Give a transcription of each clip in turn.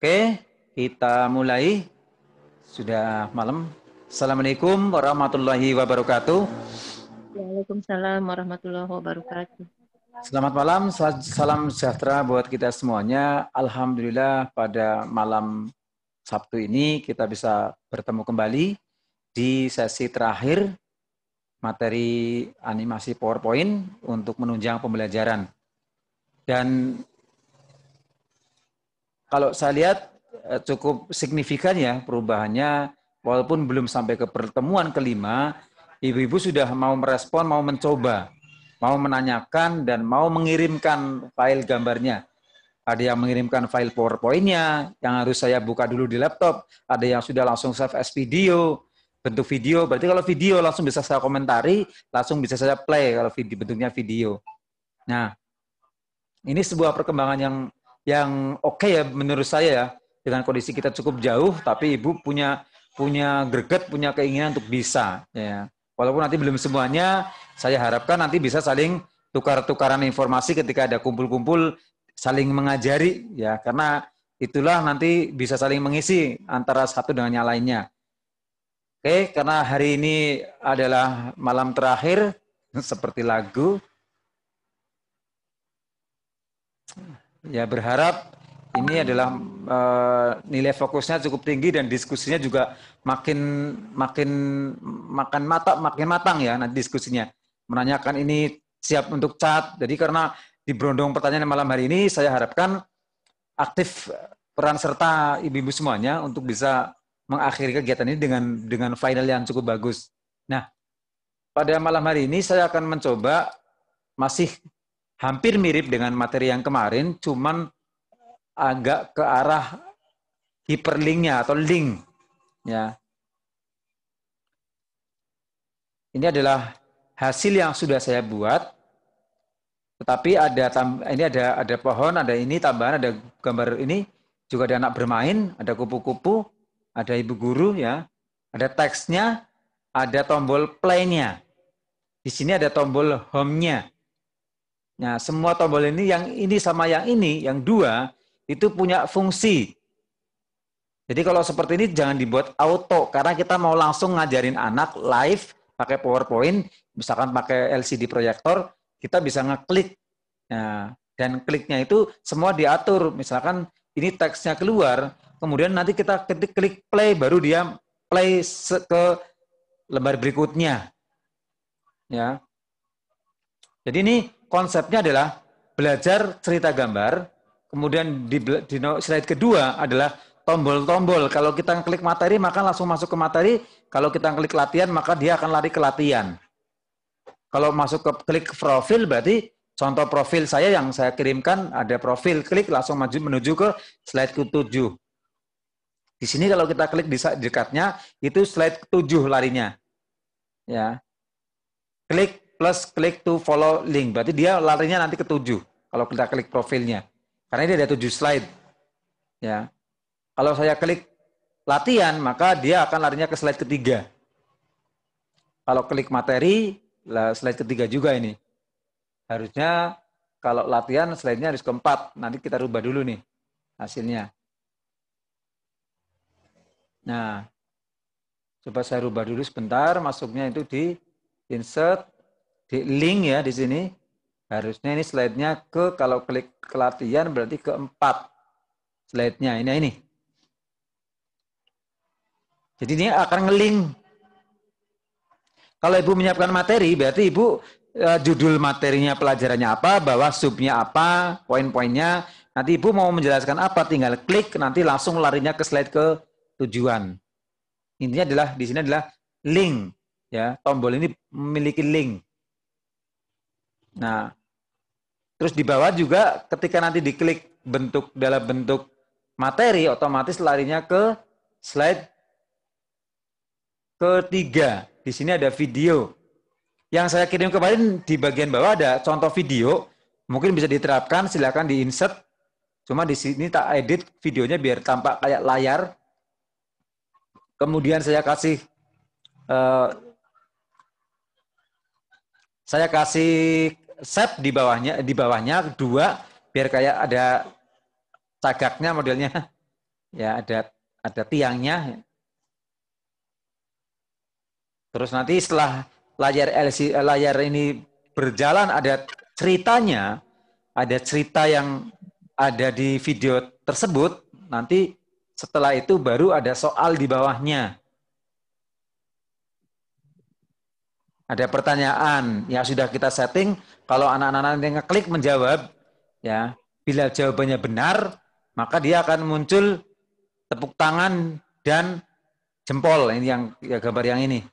Oke, kita mulai. Sudah malam. Assalamualaikum warahmatullahi wabarakatuh. Waalaikumsalam warahmatullahi wabarakatuh. Selamat malam, salam sejahtera buat kita semuanya. Alhamdulillah pada malam Sabtu ini kita bisa bertemu kembali di sesi terakhir materi animasi PowerPoint untuk menunjang pembelajaran. Dan kalau saya lihat cukup signifikan ya perubahannya, walaupun belum sampai ke pertemuan kelima, ibu-ibu sudah mau merespon, mau mencoba, mau menanyakan, dan mau mengirimkan file gambarnya. Ada yang mengirimkan file PowerPoint-nya, yang harus saya buka dulu di laptop, ada yang sudah langsung save as video, bentuk video, berarti kalau video langsung bisa saya komentari, langsung bisa saya play kalau video, bentuknya video. Nah, ini sebuah perkembangan yang oke ya menurut saya ya, dengan kondisi kita cukup jauh tapi ibu punya greget, punya keinginan untuk bisa ya. Walaupun nanti belum semuanya, saya harapkan nanti bisa saling tukar-tukaran informasi ketika ada kumpul-kumpul, saling mengajari ya, karena itulah nanti bisa saling mengisi antara satu dengan yang lainnya. Oke, karena hari ini adalah malam terakhir seperti lagu. Ya, berharap ini adalah nilai fokusnya cukup tinggi dan diskusinya juga makin matang ya nanti diskusinya. Menanyakan ini siap untuk chat. Jadi karena di berondong pertanyaan malam hari ini, saya harapkan aktif peran serta ibu-ibu semuanya untuk bisa mengakhiri kegiatan ini dengan final yang cukup bagus. Nah, pada malam hari ini saya akan mencoba masih hampir mirip dengan materi yang kemarin, cuman agak ke arah hyperlinknya atau link. Ya. Ini adalah hasil yang sudah saya buat, tetapi ini ada pohon, ada ini tambahan, ada gambar ini, juga ada anak bermain, ada kupu-kupu, ada ibu guru ya, ada teksnya, ada tombol play-nya. Di sini ada tombol home-nya. Nah, semua tombol ini sama yang ini, yang dua, itu punya fungsi. Jadi kalau seperti ini jangan dibuat auto, karena kita mau langsung ngajarin anak live, pakai PowerPoint, misalkan pakai LCD proyektor, kita bisa ngeklik. Nah, dan kliknya itu semua diatur. Misalkan ini teksnya keluar, kemudian nanti kita klik play, baru dia play ke lembar berikutnya. Ya. Jadi ini konsepnya adalah belajar cerita gambar, kemudian di slide kedua adalah tombol-tombol. Kalau kita klik materi, maka langsung masuk ke materi. Kalau kita klik latihan, maka dia akan lari ke latihan. Kalau masuk ke klik profil, berarti contoh profil saya yang saya kirimkan, ada profil, klik langsung menuju ke slide ke-7. Di sini kalau kita klik di dekatnya, itu slide ke-7 larinya. Ya. Klik plus klik to follow link. Berarti dia larinya nanti ke-7 kalau kita klik profilnya. Karena ini ada 7 slide. Ya. Kalau saya klik latihan, maka dia akan larinya ke slide ke-3. Kalau klik materi, slide ke-3 juga ini. Harusnya kalau latihan slide-nya harus ke-4. Nanti kita rubah dulu nih hasilnya. Nah, coba saya rubah dulu sebentar. Masuknya itu di insert, di link ya di sini. Harusnya ini slide-nya kalau klik ke latihan berarti ke-4 slide-nya. Ini. Jadi ini akan nge-link. Kalau Ibu menyiapkan materi, berarti Ibu judul materinya pelajarannya apa, bawah subnya apa, poin-poinnya. Nanti Ibu mau menjelaskan apa, tinggal klik, nanti langsung larinya ke slide ke tujuan. Intinya adalah di sini adalah link. Ya, tombol ini memiliki link. Nah, terus di bawah juga ketika nanti diklik dalam bentuk materi, otomatis larinya ke slide ke-3. Di sini ada video. Yang saya kirim kemarin di bagian bawah ada contoh video. Mungkin bisa diterapkan, silakan di-insert. Cuma di sini tak edit videonya biar tampak kayak layar. Kemudian saya kasih set di bawahnya 2 biar kayak ada cagaknya modelnya. Ya, ada tiangnya. Terus nanti setelah layar ini berjalan ada ceritanya, ada cerita yang ada di video tersebut, nanti setelah itu baru ada soal di bawahnya. Ada pertanyaan yang sudah kita setting, kalau anak-anak yang ngeklik menjawab, ya, bila jawabannya benar, maka dia akan muncul tepuk tangan dan jempol, ini yang ya, gambar yang ini.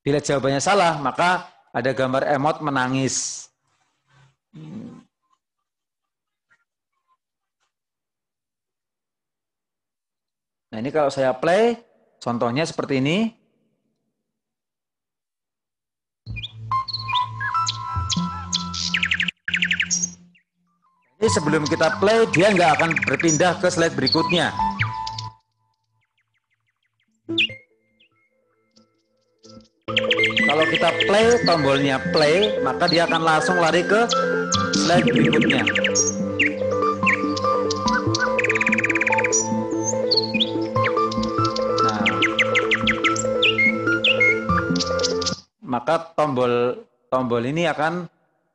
Bila jawabannya salah, maka ada gambar emot menangis. Nah, ini kalau saya play, contohnya seperti ini. Ini sebelum kita play, dia nggak akan berpindah ke slide berikutnya. Kalau kita play, tombolnya play, maka dia akan langsung lari ke slide berikutnya. Nah, maka tombol ini akan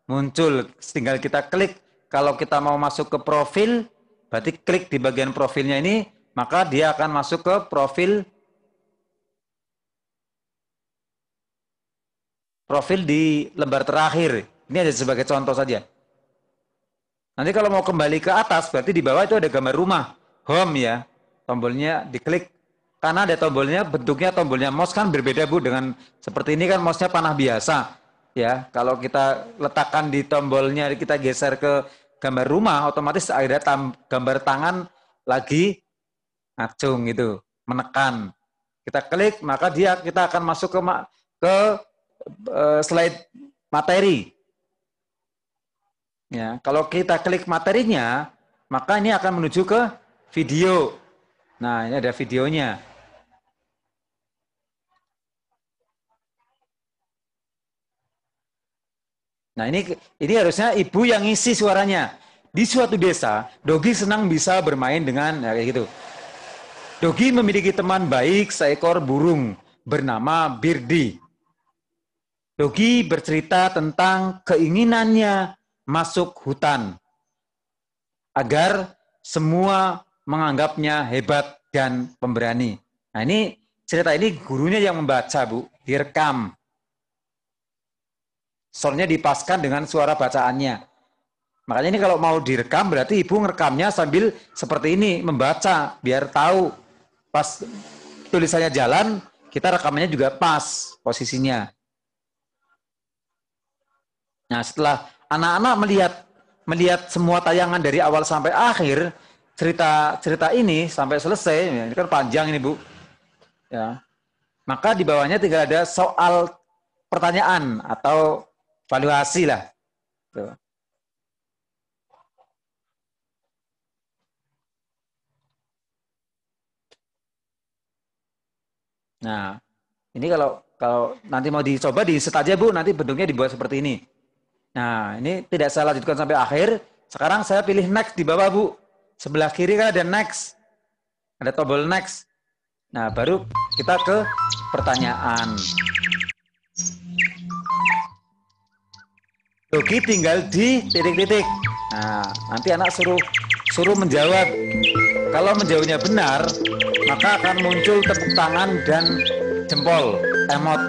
muncul, tinggal kita klik. Kalau kita mau masuk ke profil, berarti klik di bagian profilnya ini, maka dia akan masuk ke profil di lembar terakhir. Ini ada sebagai contoh saja. Nanti kalau mau kembali ke atas, berarti di bawah itu ada gambar rumah, home ya. Tombolnya diklik. Karena ada tombolnya, bentuknya tombolnya mouse kan berbeda Bu dengan seperti ini kan mouse-nya panah biasa. Ya, kalau kita letakkan di tombolnya, kita geser ke gambar rumah, otomatis ada gambar tangan lagi ngacung gitu, menekan. Kita klik, maka kita akan masuk ke slide materi. Ya, kalau kita klik materinya, maka ini akan menuju ke video. Nah, ini ada videonya. Nah, ini harusnya ibu yang ngisi suaranya. Di suatu desa, Dogi senang bisa bermain dengan kayak gitu. Dogi memiliki teman baik seekor burung bernama Birdi. Dogi bercerita tentang keinginannya masuk hutan agar semua menganggapnya hebat dan pemberani. Nah, ini cerita ini gurunya yang membaca, Bu, direkam. Soundnya dipaskan dengan suara bacaannya. Makanya ini kalau mau direkam berarti ibu ngerekamnya sambil seperti ini, membaca, biar tahu pas tulisannya jalan, kita rekamannya juga pas posisinya. Nah, setelah anak-anak melihat semua tayangan dari awal sampai akhir, cerita ini sampai selesai, ya, ini kan panjang ini Bu. Ya. Maka di bawahnya tinggal ada soal pertanyaan atau valuasi lah. Tuh. Nah, ini kalau nanti mau dicoba di-set aja Bu, nanti bentuknya dibuat seperti ini. Nah, ini tidak saya lanjutkan sampai akhir. Sekarang saya pilih next di bawah Bu. Sebelah kiri kan ada next. Ada tombol next. Nah, baru kita ke pertanyaan. Dogi tinggal di titik-titik. Nah, nanti anak suruh menjawab. Kalau menjawabnya benar, maka akan muncul tepuk tangan dan jempol, emot.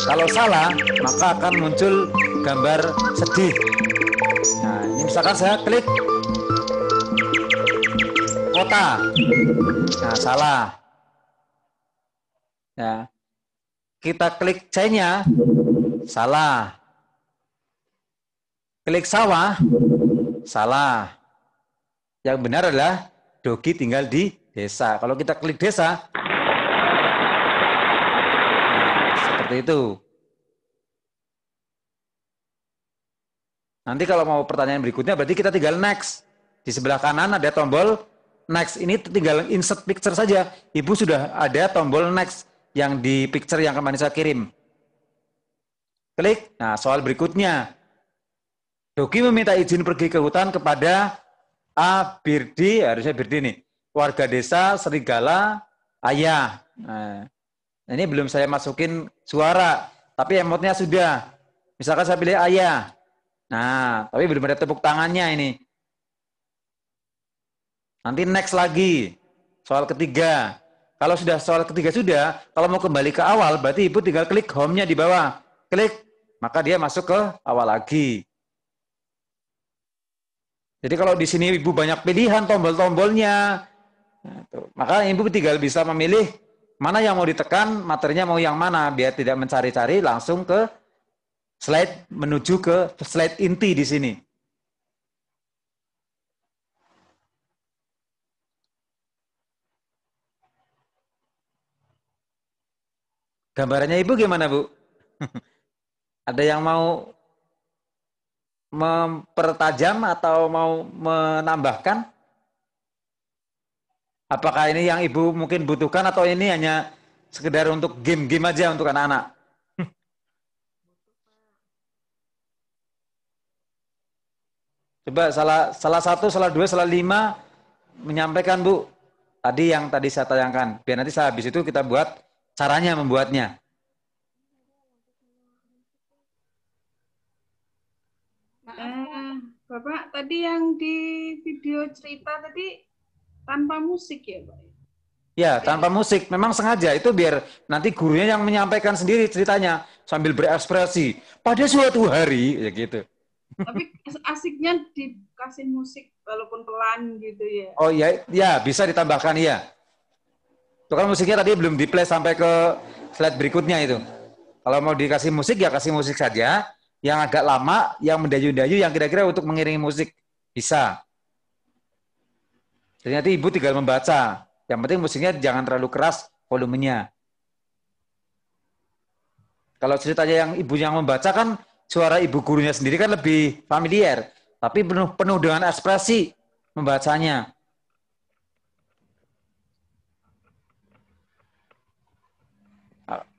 Kalau salah, maka akan muncul gambar sedih. Nah, ini misalkan saya klik kota. Nah, salah. Ya. Kita klik C-nya, salah. Klik sawah, salah. Yang benar adalah Dogi tinggal di desa. Kalau kita klik desa, seperti itu. Nanti kalau mau pertanyaan berikutnya, berarti kita tinggal next. Di sebelah kanan ada tombol next. Ini tinggal insert picture saja. Ibu sudah ada tombol next yang di picture yang kemarin saya kirim. Klik. Nah, soal berikutnya. Dogi meminta izin pergi ke hutan kepada A. Birdi, harusnya Birdi nih. warga desa, serigala, ayah. Nah, ini belum saya masukin suara, tapi emotnya sudah. Misalkan saya pilih ayah. Nah, tapi belum ada tepuk tangannya ini. Nanti next lagi. Soal ketiga. Kalau sudah soal ketiga sudah, kalau mau kembali ke awal, berarti ibu tinggal klik home-nya di bawah. Klik, maka dia masuk ke awal lagi. Jadi kalau di sini ibu banyak pilihan tombol-tombolnya, nah, maka ibu tinggal bisa memilih mana yang mau ditekan, materinya mau yang mana, biar tidak mencari-cari, langsung ke slide, menuju ke slide inti di sini. Gambarannya ibu gimana, Bu? Ada yang mau mempertajam atau mau menambahkan? Apakah ini yang ibu mungkin butuhkan atau ini hanya sekedar untuk game-game aja untuk anak-anak? Coba salah satu, salah dua, salah lima menyampaikan, Bu. Tadi yang tadi saya tayangkan. Biar nanti saya habis itu kita buat caranya membuatnya. Bapak tadi yang di video cerita tadi tanpa musik ya, Pak? Ya, tanpa musik. Memang sengaja itu biar nanti gurunya yang menyampaikan sendiri ceritanya sambil berekspresi. Pada suatu hari, ya gitu. Tapi asiknya dikasih musik walaupun pelan gitu ya. Oh ya, ya bisa ditambahkan ya. Itu kan musiknya tadi belum di play sampai ke slide berikutnya itu. Kalau mau dikasih musik ya kasih musik saja. Yang agak lama, yang mendayu-dayu, yang kira-kira untuk mengiringi musik bisa. Jadi nanti ibu tinggal membaca. Yang penting musiknya jangan terlalu keras volumenya. Kalau ceritanya yang ibu yang membaca kan suara ibu gurunya sendiri kan lebih familiar. Tapi penuh dengan ekspresi membacanya.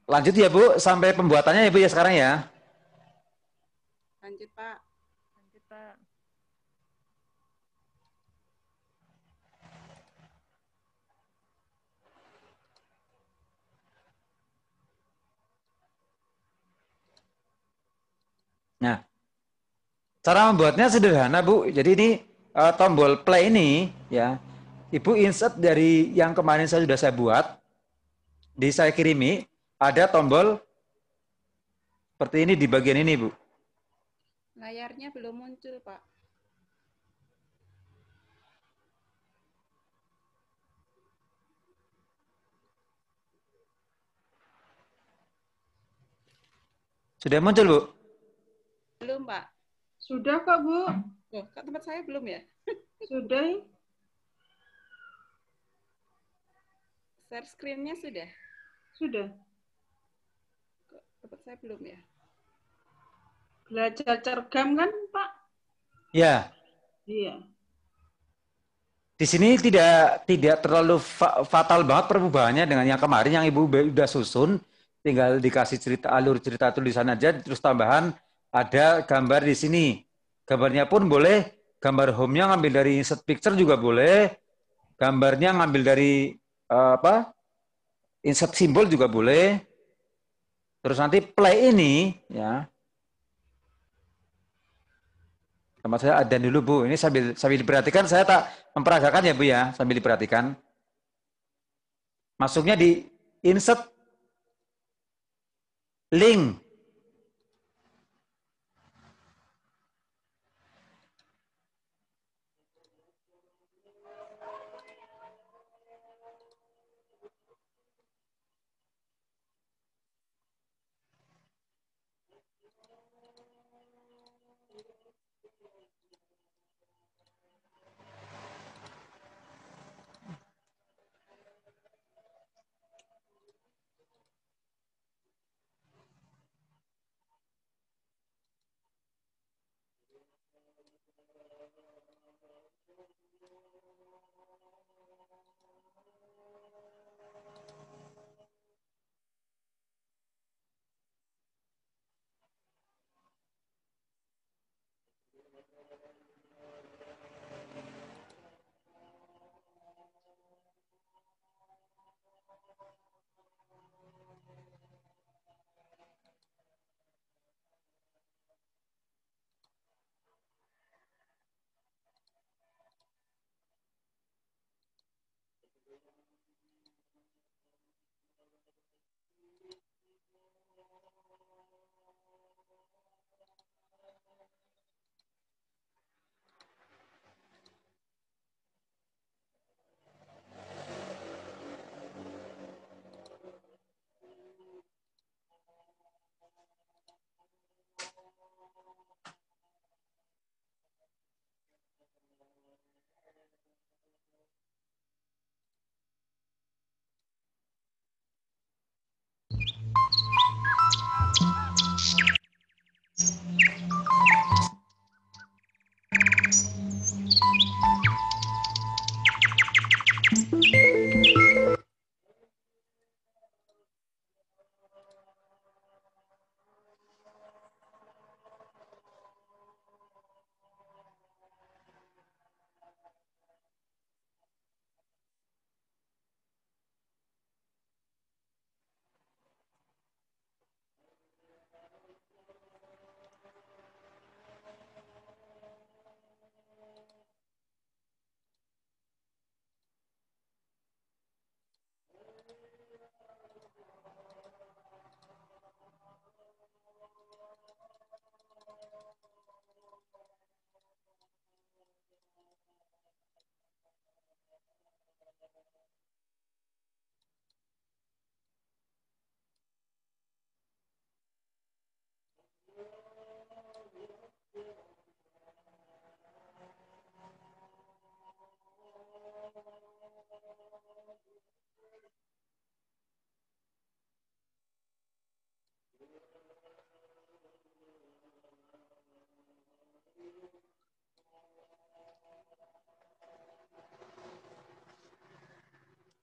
Lanjut ya Bu, sampai pembuatannya ya Bu ya sekarang ya. Lanjut, Pak. Lanjut, Pak. Nah, cara membuatnya sederhana Bu. Jadi ini tombol play ini ya, Ibu insert dari yang kemarin sudah saya buat, di saya kirimi, ada tombol seperti ini di bagian ini Bu. Layarnya belum muncul, Pak. Sudah muncul Bu? Belum, Pak. Sudah kok, Bu. Oh, kok tempat saya belum ya? Sudah. Share screen-nya sudah? Sudah. Kok tempat saya belum ya? Belajar cergam kan, Pak? Ya. Iya. Di sini tidak terlalu fatal banget perubahannya dengan yang kemarin yang Ibu udah susun, tinggal dikasih cerita alur cerita tulisan aja, terus tambahan ada gambar di sini. Gambarnya pun boleh, gambar home-nya ngambil dari insert picture juga boleh, gambarnya ngambil dari insert simbol juga boleh. Terus nanti play ini ya. Sama saya ada dulu Bu. Ini sambil diperhatikan saya tak memperagakan ya Bu ya, sambil diperhatikan. Masuknya di insert link.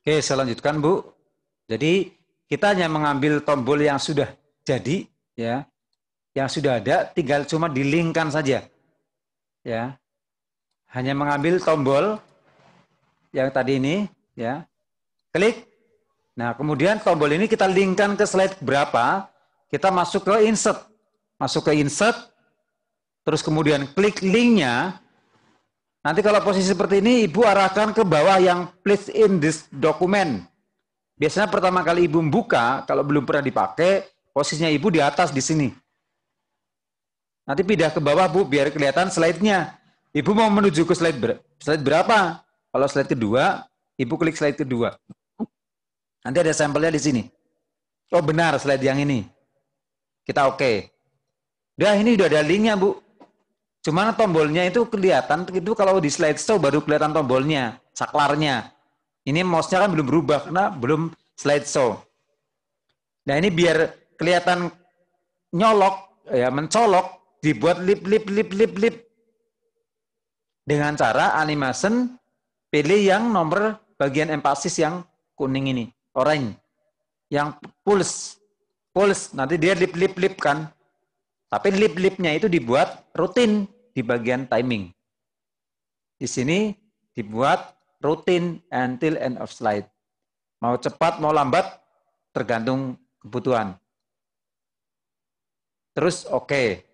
Oke, saya lanjutkan, Bu. Jadi kita hanya mengambil tombol yang sudah jadi, ya, yang sudah ada, tinggal cuma di-link-kan saja, ya. Hanya mengambil tombol yang tadi ini, ya, klik. Nah, kemudian tombol ini kita link-kan ke slide berapa, kita masuk ke insert, terus kemudian klik link-nya. Nanti kalau posisi seperti ini, Ibu arahkan ke bawah yang please in this document. Biasanya pertama kali Ibu membuka, kalau belum pernah dipakai, posisinya Ibu di atas di sini. Nanti pindah ke bawah, Bu, biar kelihatan slide-nya. Ibu mau menuju ke slide berapa? Kalau slide kedua, Ibu klik slide kedua. Nanti ada sampelnya di sini. Oh benar, slide yang ini. Kita oke. Udah, ini udah ada link-nya, Bu. Cuman tombolnya itu kelihatan, itu kalau di slideshow baru kelihatan tombolnya, saklarnya. Ini mouse-nya kan belum berubah, karena belum slideshow. Nah ini biar kelihatan nyolok, ya mencolok, dibuat lip. Dengan cara animation, pilih yang nomor bagian emphasis yang kuning ini, orange. Yang pulse, nanti dia lip kan. Tapi lip-lipnya itu dibuat rutin di bagian timing. Di sini dibuat rutin until end of slide. Mau cepat, mau lambat, tergantung kebutuhan. Terus oke.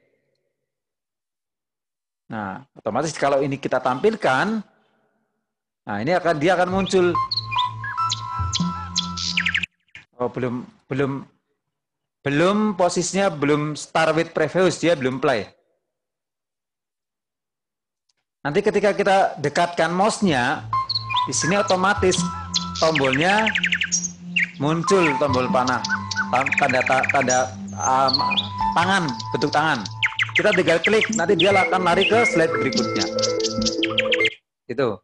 Nah, otomatis kalau ini kita tampilkan, nah ini dia akan muncul. Oh, belum posisinya belum start with previous, dia belum play. Nanti ketika kita dekatkan mouse-nya, di sini otomatis tombolnya muncul, tombol panah, tanda tangan, bentuk tangan. Kita tinggal klik, nanti dia akan lari ke slide berikutnya. Itu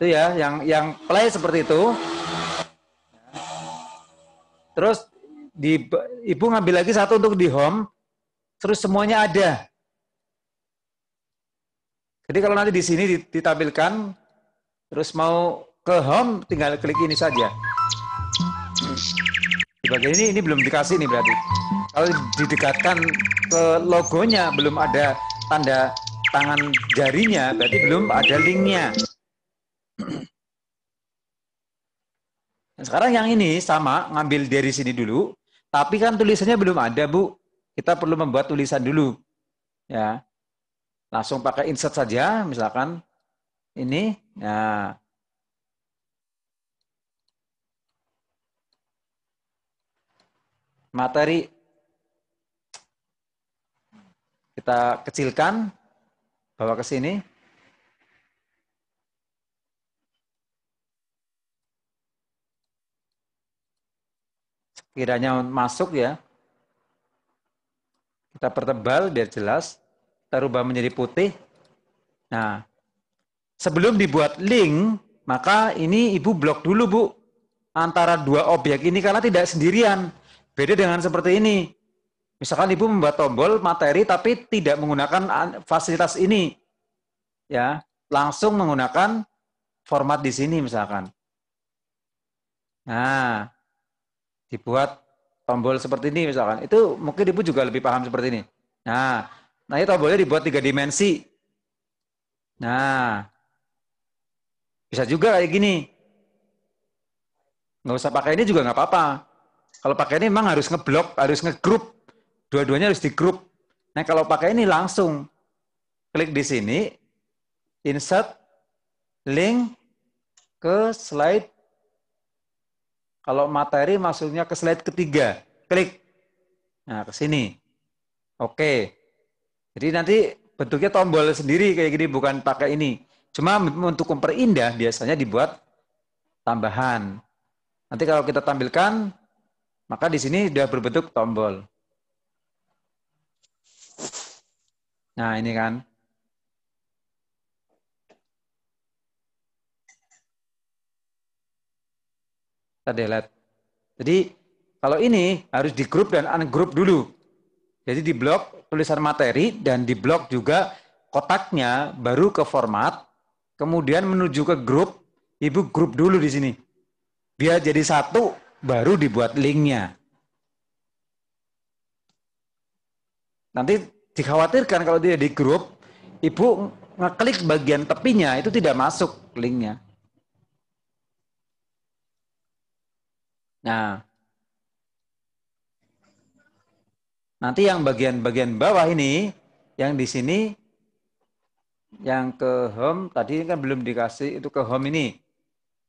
ya, yang play seperti itu. Terus Ibu ngambil lagi satu untuk di home, terus semuanya ada. Jadi kalau nanti di sini ditampilkan, terus mau ke home, tinggal klik ini saja. Di bagian ini belum dikasih nih berarti. Kalau didekatkan ke logonya, belum ada tanda tangan jarinya, berarti belum ada linknya. Nah, sekarang yang ini sama, ngambil dari sini dulu. Tapi kan tulisannya belum ada, Bu. Kita perlu membuat tulisan dulu. Ya. Langsung pakai insert saja, misalkan ini. Nah. Materi. Kita kecilkan, bawa ke sini. Kiranya masuk ya. Kita pertebal biar jelas. Kita rubah menjadi putih. Nah, sebelum dibuat link, maka ini Ibu blok dulu, Bu. Antara dua objek ini karena tidak sendirian. Beda dengan seperti ini. Misalkan Ibu membuat tombol materi tapi tidak menggunakan fasilitas ini. Ya, langsung menggunakan format di sini misalkan. Nah, dibuat tombol seperti ini misalkan. Itu mungkin Ibu juga lebih paham seperti ini. Nah, ini tombolnya dibuat 3 dimensi. Nah, bisa juga kayak gini. Nggak usah pakai ini juga nggak apa-apa. Kalau pakai ini memang harus ngeblok, harus ngegroup. Dua-duanya harus digroup. Nah, kalau pakai ini langsung klik di sini, insert link ke slide. Kalau materi masuknya ke slide ketiga, klik. Nah, ke sini. Oke. Jadi nanti bentuknya tombol sendiri kayak gini, bukan pakai ini. Cuma untuk memperindah biasanya dibuat tambahan. Nanti kalau kita tampilkan, maka di sini sudah berbentuk tombol. Nah, ini kan. Kita delete. Jadi, kalau ini harus di group dan ungroup dulu. Jadi di blok tulisan materi dan di blok juga kotaknya baru ke format, kemudian menuju ke grup, Ibu grup dulu di sini. Biar jadi satu, baru dibuat linknya. Nanti dikhawatirkan kalau dia di grup, Ibu ngeklik bagian tepinya, itu tidak masuk linknya. Nah, nanti yang bagian-bagian bawah ini, yang di sini, yang ke home, tadi kan belum dikasih, itu ke home ini.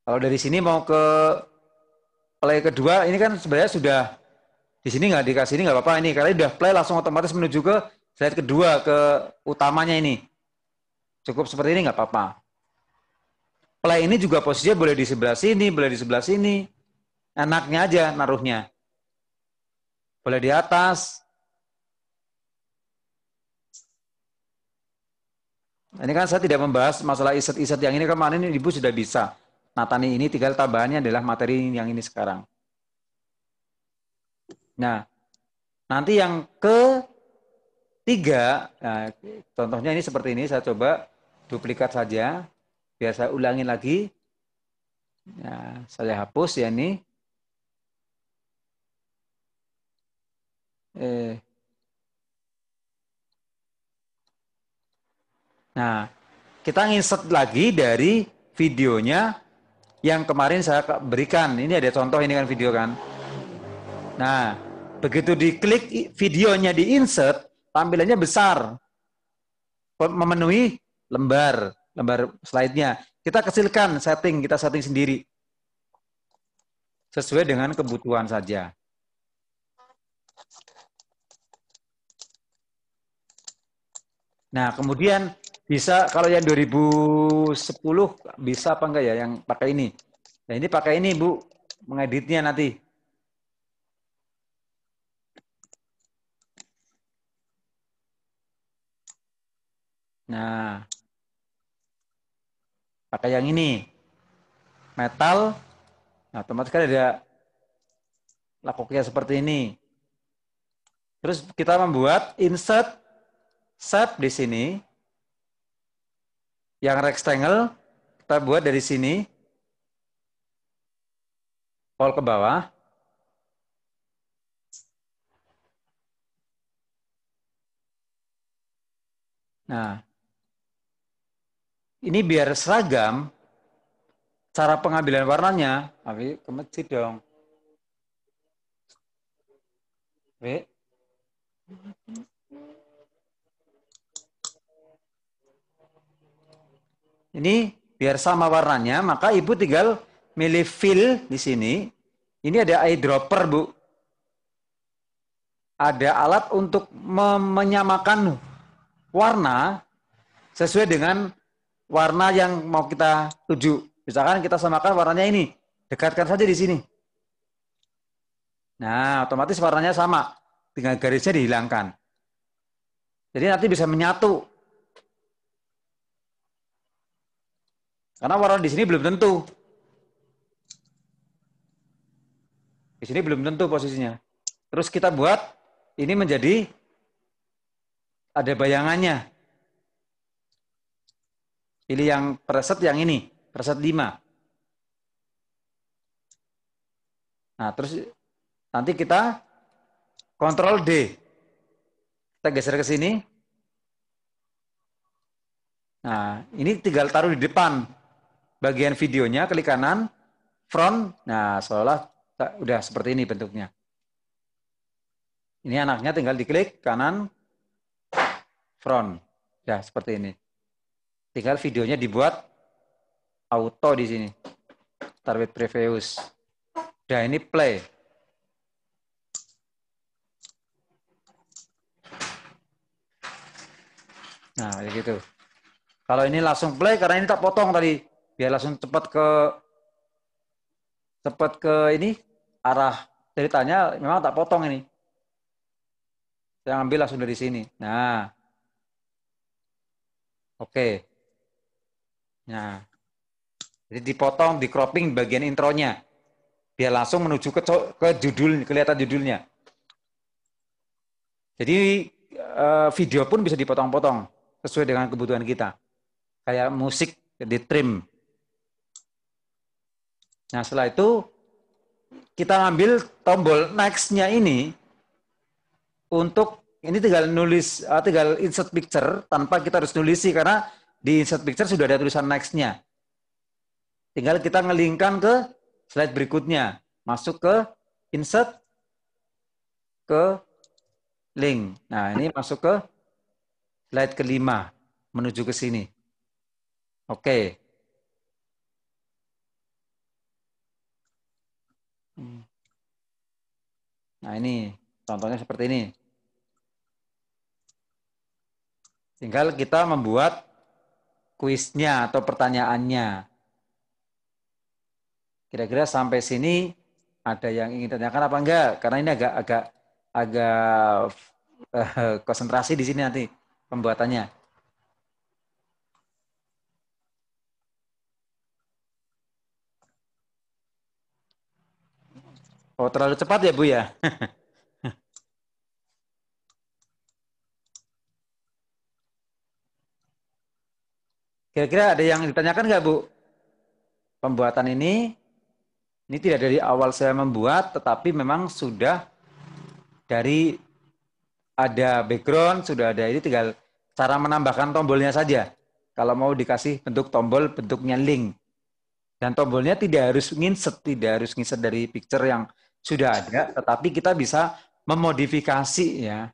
Kalau dari sini mau ke play kedua, ini kan sebenarnya sudah di sini nggak dikasih, ini nggak apa-apa ini. Karena udah play langsung otomatis menuju ke slide kedua, ke utamanya ini. Cukup seperti ini nggak apa-apa. Play ini juga posisinya boleh di sebelah sini, boleh di sebelah sini. Enaknya aja naruhnya. Boleh di atas. Ini kan saya tidak membahas masalah iset-iset yang ini, kemarin Ibu sudah bisa. Natani ini tinggal tambahannya adalah materi yang ini sekarang. Nah, nanti yang ketiga, nah, contohnya ini seperti ini, saya coba duplikat saja, biar saya ulangi lagi. Nah, saya hapus ya ini. Nah, kita insert lagi dari videonya yang kemarin saya berikan. Ini ada contoh, ini kan video kan. Nah, begitu diklik videonya di insert, tampilannya besar. Memenuhi lembar slide-nya. Kita kecilkan setting, kita setting sendiri. Sesuai dengan kebutuhan saja. Nah, kemudian bisa kalau yang 2010 bisa apa enggak ya yang pakai ini. Nah, ini pakai ini, Bu, mengeditnya nanti. Nah, pakai yang ini. Metal. Nah, otomatis kan ada lakuknya seperti ini. Terus kita membuat insert shape di sini. Yang rectangle kita buat dari sini. Scroll ke bawah. Nah, ini biar seragam, cara pengambilan warnanya, tapi ke masjid dong. Oke. Ini biar sama warnanya, maka Ibu tinggal milih fill di sini. Ini ada eyedropper, Bu. Ada alat untuk menyamakan warna sesuai dengan warna yang mau kita tuju. Misalkan kita samakan warnanya ini, dekatkan saja di sini. Nah, otomatis warnanya sama, tinggal garisnya dihilangkan. Jadi nanti bisa menyatu. Karena warna di sini belum tentu. Di sini belum tentu posisinya. Terus kita buat ini menjadi ada bayangannya. Pilih yang preset yang ini, preset 5. Nah, terus nanti kita Ctrl D. Kita geser ke sini. Nah, ini tinggal taruh di depan. Bagian videonya, klik kanan, front. Nah, seolah udah seperti ini bentuknya. Ini anaknya tinggal diklik kanan, front. Ya, seperti ini. Tinggal videonya dibuat auto di sini. Start with previous. Udah, ini play. Nah, kayak gitu. Kalau ini langsung play, karena ini tak potong tadi. Biar langsung cepat ke ini, arah ceritanya memang tak potong ini. Saya ambil langsung dari sini. Nah, oke. Nah, jadi dipotong, di cropping bagian intronya. Biar langsung menuju ke judul, kelihatan judulnya. Jadi video pun bisa dipotong-potong sesuai dengan kebutuhan kita. Kayak musik di trim. Nah, setelah itu kita ambil tombol next-nya ini untuk ini tinggal nulis, tinggal insert picture tanpa kita harus nulisi karena di insert picture sudah ada tulisan next-nya. Tinggal kita ngelingkan ke slide berikutnya, masuk ke insert, ke link. Nah, ini masuk ke slide kelima, menuju ke sini. Oke. Nah, ini contohnya seperti ini. Tinggal kita membuat kuisnya atau pertanyaannya. Kira-kira sampai sini ada yang ingin tanyakan apa enggak? Karena ini agak konsentrasi di sini nanti pembuatannya. Oh, terlalu cepat ya, Bu ya? Kira-kira ada yang ditanyakan nggak, Bu? Pembuatan ini tidak dari awal saya membuat, tetapi memang sudah dari ada background, sudah ada ini, tinggal cara menambahkan tombolnya saja. Kalau mau dikasih bentuk tombol, bentuknya link. Dan tombolnya tidak harus nginset dari picture yang sudah ada, tetapi kita bisa memodifikasi ya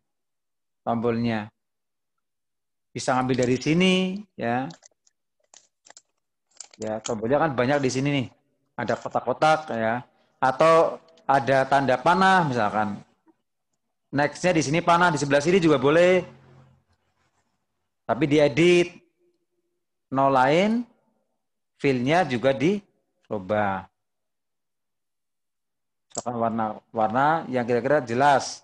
tombolnya. Bisa ngambil dari sini ya. Ya, tombolnya kan banyak di sini nih. Ada kotak-kotak ya. Atau ada tanda panah misalkan. Next-nya di sini panah, di sebelah sini juga boleh. Tapi diedit. No line, fill-nya juga dirubah. Misalkan warna yang kira-kira jelas.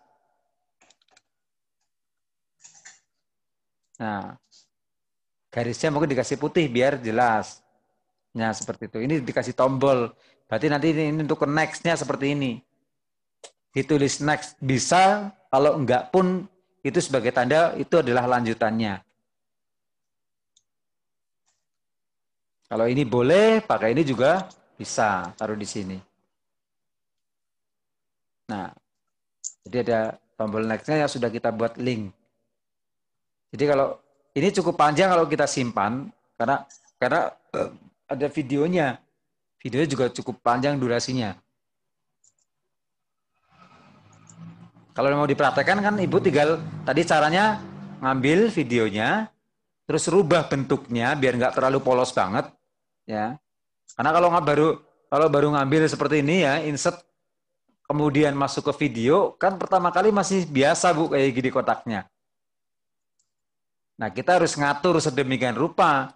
Nah, garisnya mungkin dikasih putih biar jelas. Nah, seperti itu. Ini dikasih tombol. Berarti nanti ini untuk ke next-nya seperti ini. Ditulis next bisa, kalau enggak pun itu sebagai tanda itu adalah lanjutannya. Kalau ini boleh, pakai ini juga bisa. Taruh di sini. Nah, jadi ada tombol next-nya yang sudah kita buat link. Jadi kalau ini cukup panjang kalau kita simpan, karena ada videonya. Videonya juga cukup panjang durasinya. Kalau mau dipraktekkan kan Ibu tinggal tadi caranya ngambil videonya, terus rubah bentuknya biar nggak terlalu polos banget, ya. Karena kalau baru ngambil seperti ini ya, insert kemudian masuk ke video, kan pertama kali masih biasa Bu kayak gini kotaknya. Nah, kita harus ngatur sedemikian rupa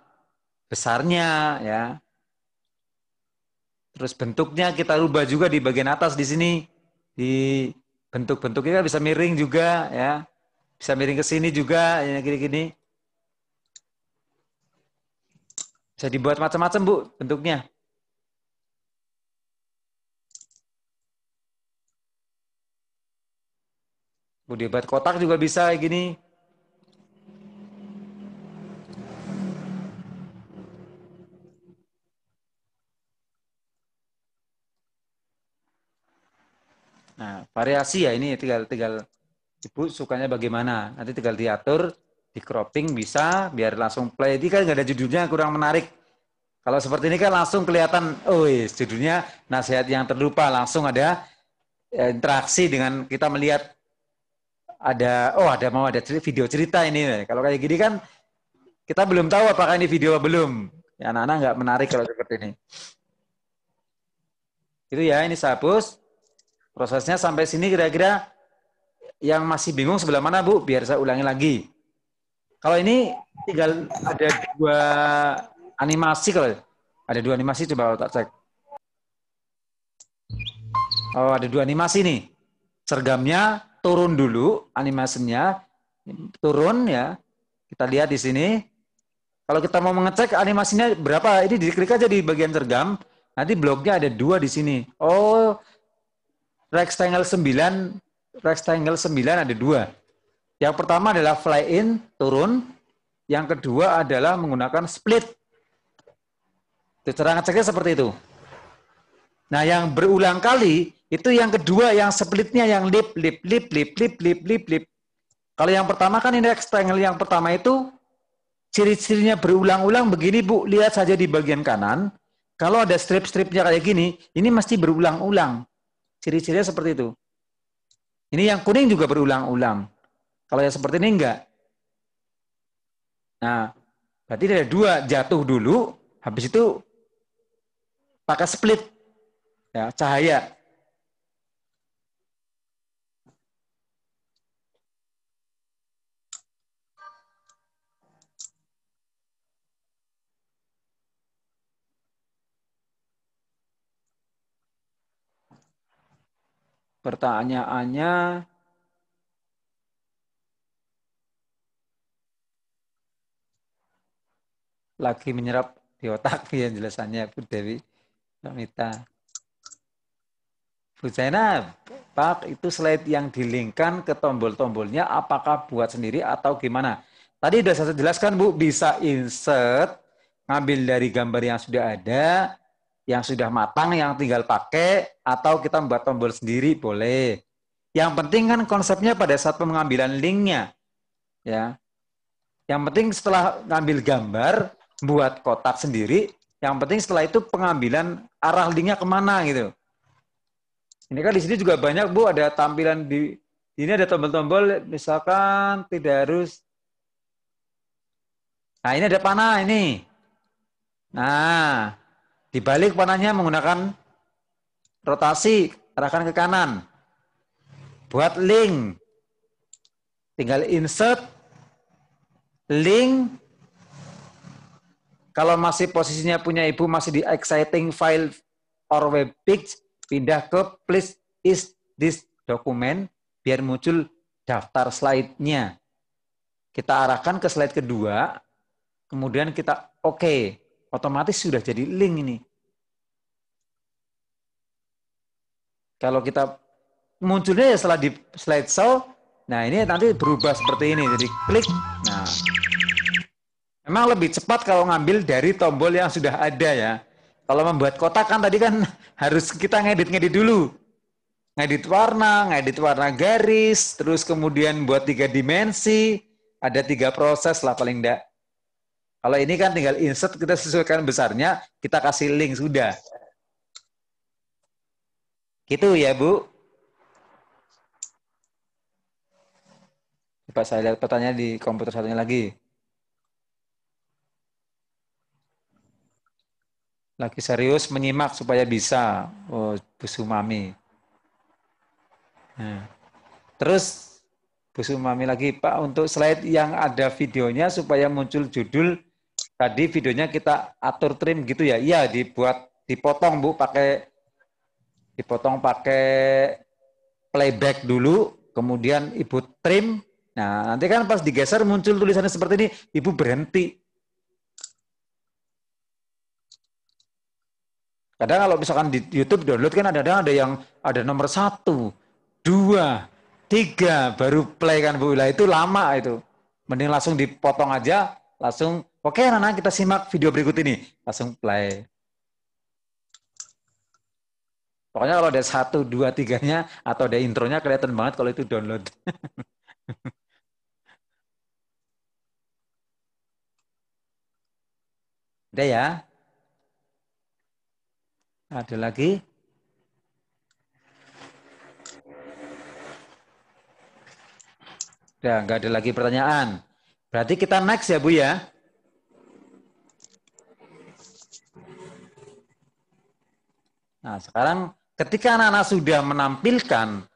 besarnya ya. Terus bentuknya kita rubah juga di bagian atas di sini. Di bentuk-bentuknya kan bisa miring juga ya. Bisa miring ke sini juga ya gini-gini. Bisa dibuat macam-macam Bu bentuknya. Bu dibuat kotak juga bisa kayak gini. Nah, variasi ya ini tinggal Ibu sukanya bagaimana. Nanti tinggal diatur, di cropping bisa, biar langsung play. Ini kan nggak ada judulnya, kurang menarik. Kalau seperti ini kan langsung kelihatan, oh judulnya nasihat yang terlupa. Langsung ada interaksi dengan kita melihat mau ada video cerita ini. Kalau kayak gini kan kita belum tahu apakah ini video atau belum. Ya, anak-anak nggak menarik kalau seperti ini. Itu ya, ini saya hapus. Prosesnya sampai sini kira-kira yang masih bingung sebelah mana, Bu? Biar saya ulangi lagi. Kalau ini tinggal ada 2 animasi kalau ada 2 animasi, coba tak cek. Oh, ada 2 animasi nih. Sergamnya turun dulu, animasinya turun ya. Kita lihat di sini. Kalau kita mau mengecek animasinya berapa, ini diklik aja di bagian sergam. Nanti bloknya ada 2 di sini. Oh, rectangle 9 ada 2. Yang pertama adalah fly in, turun. Yang kedua adalah menggunakan split. Cara ngeceknya seperti itu. Nah, yang berulang kali itu yang kedua, yang splitnya yang lip. Kalau yang pertama kan ini rectangle yang pertama itu ciri-cirinya berulang-ulang begini, Bu. Lihat saja di bagian kanan. Kalau ada strip-stripnya kayak gini, ini mesti berulang-ulang. Ciri-cirinya seperti itu. Ini yang kuning juga berulang-ulang. Kalau yang seperti ini enggak. Nah, berarti ada 2, jatuh dulu, habis itu pakai split. Ya, cahaya. Pertanyaannya, lagi menyerap di otak ya jelasannya Bu Dewi Ramita. Bu Zainab, Pak, itu slide yang dilingkan ke tombol-tombolnya apakah buat sendiri atau gimana? Tadi sudah saya jelaskan, Bu, bisa insert, ngambil dari gambar yang sudah ada, yang sudah matang, yang tinggal pakai, atau kita membuat tombol sendiri, boleh. Yang penting kan konsepnya pada saat pengambilan linknya. Ya. Yang penting setelah ngambil gambar, buat kotak sendiri, yang penting setelah itu pengambilan arah linknya kemana gitu. Ini kan di sini juga banyak, Bu, ada tampilan di ini ada tombol-tombol, misalkan tidak harus. Nah, ini ada panah ini. Nah, dibalik panahnya menggunakan rotasi, arahkan ke kanan. Buat link. Tinggal insert link. Kalau masih posisinya punya Ibu masih di exciting file or web page, pindah ke please is this document biar muncul daftar slide-nya. Kita arahkan ke slide kedua, kemudian kita oke, otomatis sudah jadi link ini. Kalau kita munculnya ya setelah di slideshow, nah ini nanti berubah seperti ini, jadi klik. Nah, memang lebih cepat kalau ngambil dari tombol yang sudah ada ya. Kalau membuat kotak kan tadi kan harus kita ngedit dulu. Ngedit warna garis, terus kemudian buat 3 dimensi, ada 3 proses lah paling enggak. Kalau ini kan tinggal insert, kita sesuaikan besarnya, kita kasih link sudah. Gitu ya, Bu. Coba saya lihat pertanyaan di komputer satunya lagi. Lagi serius menyimak supaya bisa. Oh, Bu Sumami. Nah. Terus Bu Sumami lagi, Pak, untuk slide yang ada videonya supaya muncul judul, tadi videonya kita atur trim gitu ya? Iya, dipotong, Bu, dipotong pakai playback dulu, kemudian Ibu trim. Nah, nanti kan pas digeser muncul tulisannya seperti ini, Ibu berhenti. Kadang kalau misalkan di YouTube download kan ada yang ada nomor 1, 2, 3 baru play kan, Bu. Lah itu lama itu. Mending langsung dipotong aja, langsung oke, anak-anak kita simak video berikut ini. Langsung play. Pokoknya kalau ada 1, 2, 3-nya atau ada intronya kelihatan banget kalau itu download. Udah ya? Ada lagi? Udah, nggak ada lagi pertanyaan. Berarti kita next ya Bu ya? Nah, sekarang ketika anak-anak sudah menampilkan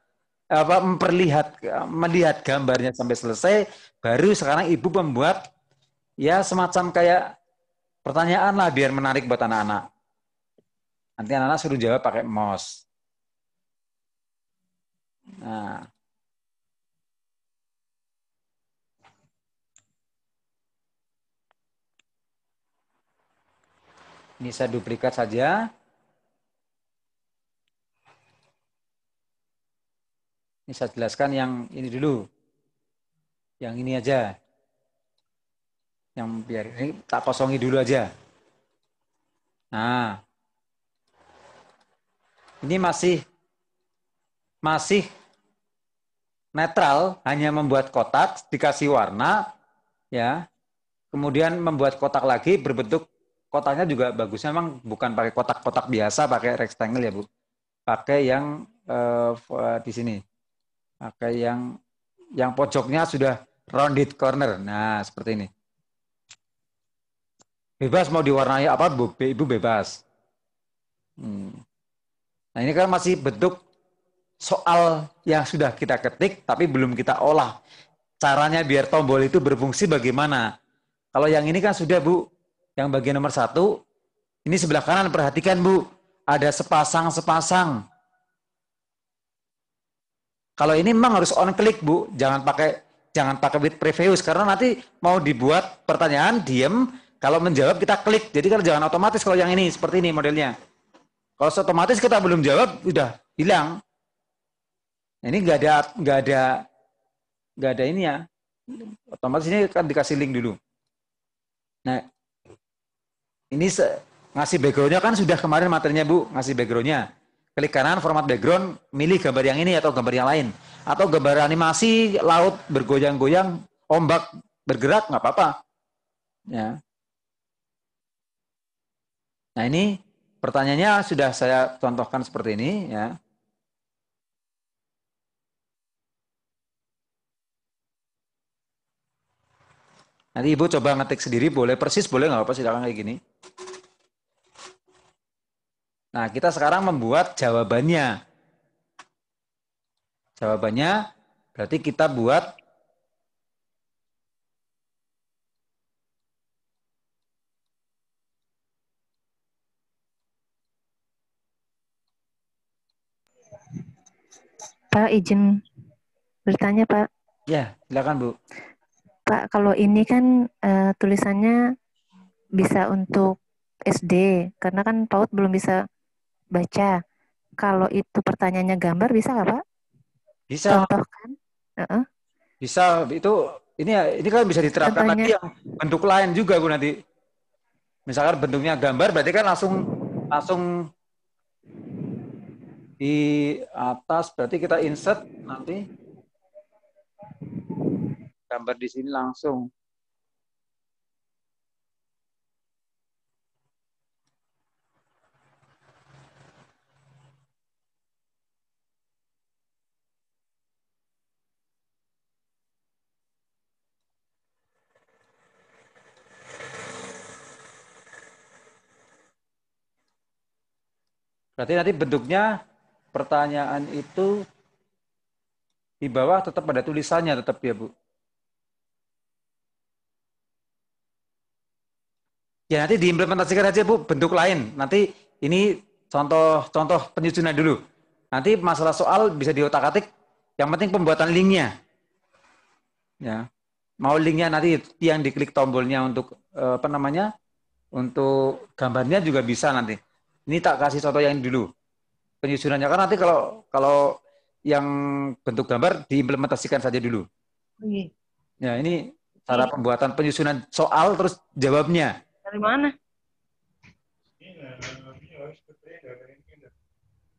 melihat gambarnya sampai selesai, baru sekarang ibu membuat ya semacam kayak pertanyaan lah biar menarik buat anak-anak. Nanti anak-anak suruh jawab pakai mouse. Nah, ini saya duplikat saja. Ini saya jelaskan yang ini dulu. Yang ini aja. Yang biar ini tak kosongi dulu aja. Nah, ini masih netral, hanya membuat kotak, dikasih warna, ya. Kemudian membuat kotak lagi berbentuk kotaknya juga bagusnya memang bukan pakai kotak-kotak biasa, pakai rectangle ya Bu. Pakai yang di sini. Pakai yang pojoknya sudah rounded corner. Nah, seperti ini. Bebas mau diwarnai apa Bu, Ibu bebas. Nah, ini kan masih bentuk soal yang sudah kita ketik tapi belum kita olah. Caranya biar tombol itu berfungsi bagaimana. Kalau yang ini kan sudah Bu, yang bagian nomor 1, ini sebelah kanan perhatikan Bu, ada sepasang-sepasang. Kalau ini memang harus on click Bu, jangan pakai with previous karena nanti mau dibuat pertanyaan diam, kalau menjawab kita klik. Jadi kalau jangan otomatis kalau yang ini seperti ini modelnya. Kalau otomatis kita belum jawab udah hilang. Ini nggak ada ini ya. Otomatis ini kan dikasih link dulu. Nah, ini ngasih backgroundnya kan sudah kemarin materinya Bu, ngasih backgroundnya. Klik kanan format background, milih gambar yang ini atau gambar yang lain. Atau gambar animasi laut bergoyang-goyang, ombak bergerak, nggak apa-apa. Ya. Nah ini pertanyaannya sudah saya contohkan seperti ini. Ya. Nanti Ibu coba ngetik sendiri, boleh persis, boleh nggak apa-apa, silakan kayak gini. Nah kita sekarang membuat jawabannya. Jawabannya berarti kita buat Pak, izin bertanya Pak. ya, silakan Bu. Pak, kalau ini kan tulisannya bisa untuk SD, karena kan PAUD belum bisa baca. Kalau itu pertanyaannya gambar, bisa nggak Pak? Bisa, Contohkan. bisa itu ini kan bisa diterapkan Contohnya. lagi yang bentuk lain juga Bu nanti. Misalkan bentuknya gambar berarti kan langsung di atas berarti kita insert nanti gambar di sini langsung. Berarti nanti bentuknya pertanyaan itu di bawah tetap ada tulisannya tetap ya Bu. Ya nanti diimplementasikan aja Bu bentuk lain. Nanti ini contoh penyusunan dulu. Nanti masalah soal bisa diotak-atik. Yang penting pembuatan linknya. Ya, mau linknya nanti yang diklik tombolnya untuk apa namanya? Untuk gambarnya juga bisa nanti. Ini tak kasih contoh yang dulu. Penyusunannya kan nanti kalau yang bentuk gambar diimplementasikan saja dulu. Ya, ini cara pembuatan penyusunan soal terus jawabnya. Dari mana?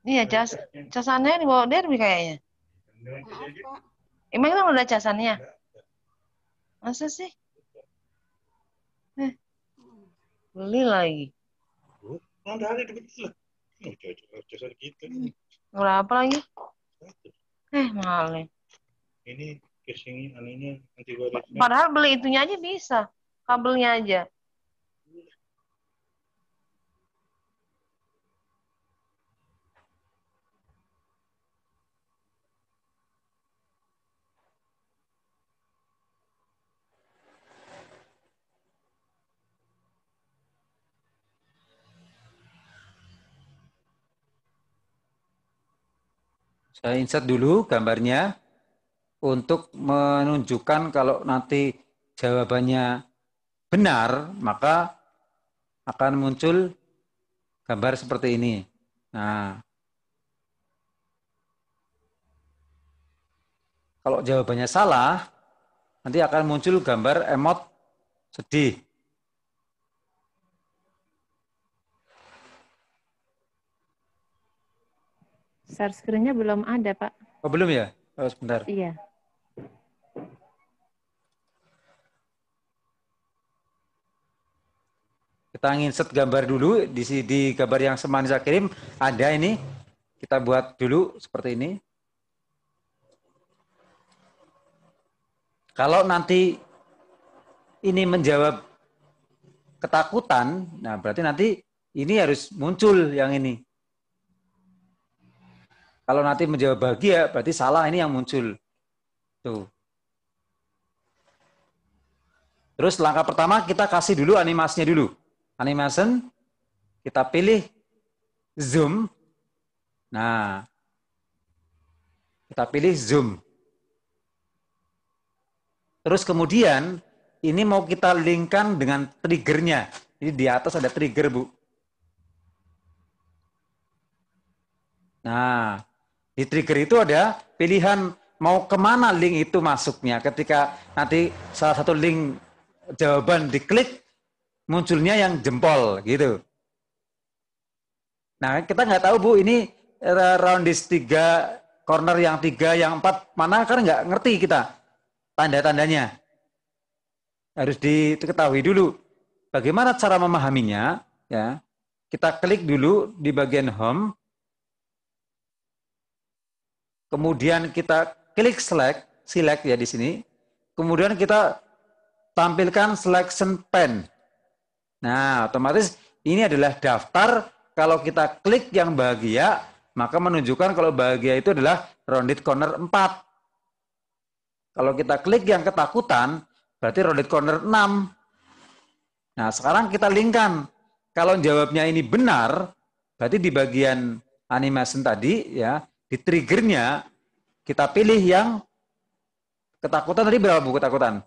Iya, casannya di bawah Derby kayaknya. Maaf, Pak. Emang kan udah casannya? Masa sih? Beli lagi. Berapa lagi? Mahal nih. Ini casing aninya anti warisnya. Padahal beli itunya aja bisa. Kabelnya aja. Saya insert dulu gambarnya untuk menunjukkan kalau nanti jawabannya benar, maka akan muncul gambar seperti ini. Nah, kalau jawabannya salah, nanti akan muncul gambar emot sedih. Share screen-nya belum ada, Pak. Oh, belum ya? Oh, sebentar. Iya. Kita insert gambar dulu di gambar yang semani saya kirim ada ini. Kita buat dulu seperti ini. Kalau nanti ini menjawab ketakutan, nah berarti nanti ini harus muncul yang ini. Kalau nanti menjawab bahagia, berarti salah ini yang muncul. Tuh. Terus langkah pertama kita kasih dulu animasinya dulu. Animation, kita pilih zoom. Nah, kita pilih zoom. Terus kemudian ini mau kita linkkan dengan triggernya. Jadi di atas ada trigger, Bu. Nah, di trigger itu ada pilihan mau kemana link itu masuknya. Ketika nanti salah satu link jawaban diklik, munculnya yang jempol gitu. Nah, kita nggak tahu, Bu, ini roundis 3, corner yang 3, yang 4, mana kan nggak ngerti kita tanda-tandanya. Harus diketahui dulu. Bagaimana cara memahaminya? Ya, kita klik dulu di bagian home. Kemudian kita klik select ya di sini. Kemudian kita tampilkan selection pen. Nah, otomatis ini adalah daftar. Kalau kita klik yang bahagia, maka menunjukkan kalau bahagia itu adalah rounded corner 4. Kalau kita klik yang ketakutan, berarti rounded corner 6. Nah, sekarang kita linkkan. Kalau jawabnya ini benar, berarti di bagian animation tadi, ya, di triggernya, kita pilih yang ketakutan tadi berapa, Bu, ketakutan?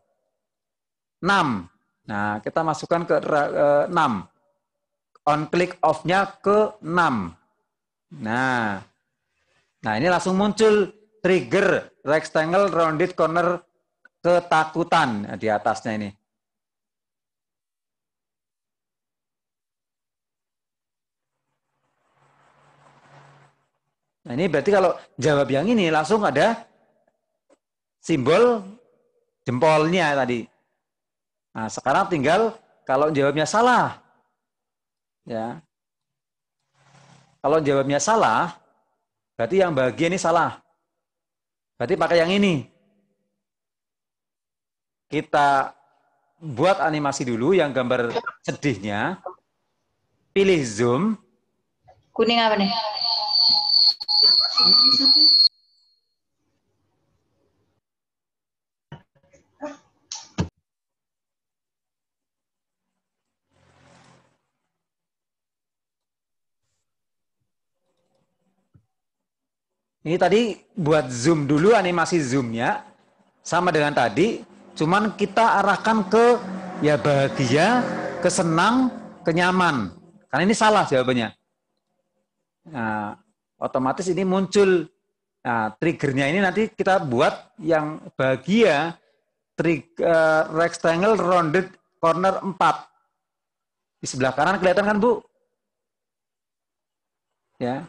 6. Nah, kita masukkan ke 6. On click off-nya ke 6. Nah, ini langsung muncul trigger rectangle rounded corner ketakutan di atasnya ini. Nah, ini berarti kalau jawab yang ini langsung ada simbol jempolnya tadi. Nah, sekarang tinggal kalau jawabnya salah. Ya. Kalau jawabnya salah, berarti yang bahagia ini salah. Berarti pakai yang ini. Kita buat animasi dulu yang gambar sedihnya. Pilih zoom. Kuning apa nih? Ini tadi buat zoom dulu animasi zoomnya. Sama dengan tadi. Cuman kita arahkan ke ya bahagia, ke senang, ke nyaman. Karena ini salah jawabannya. Nah, otomatis ini muncul. Nah, triggernya ini nanti kita buat yang bahagia, rectangle rounded corner 4. Di sebelah kanan kelihatan kan, Bu? Ya.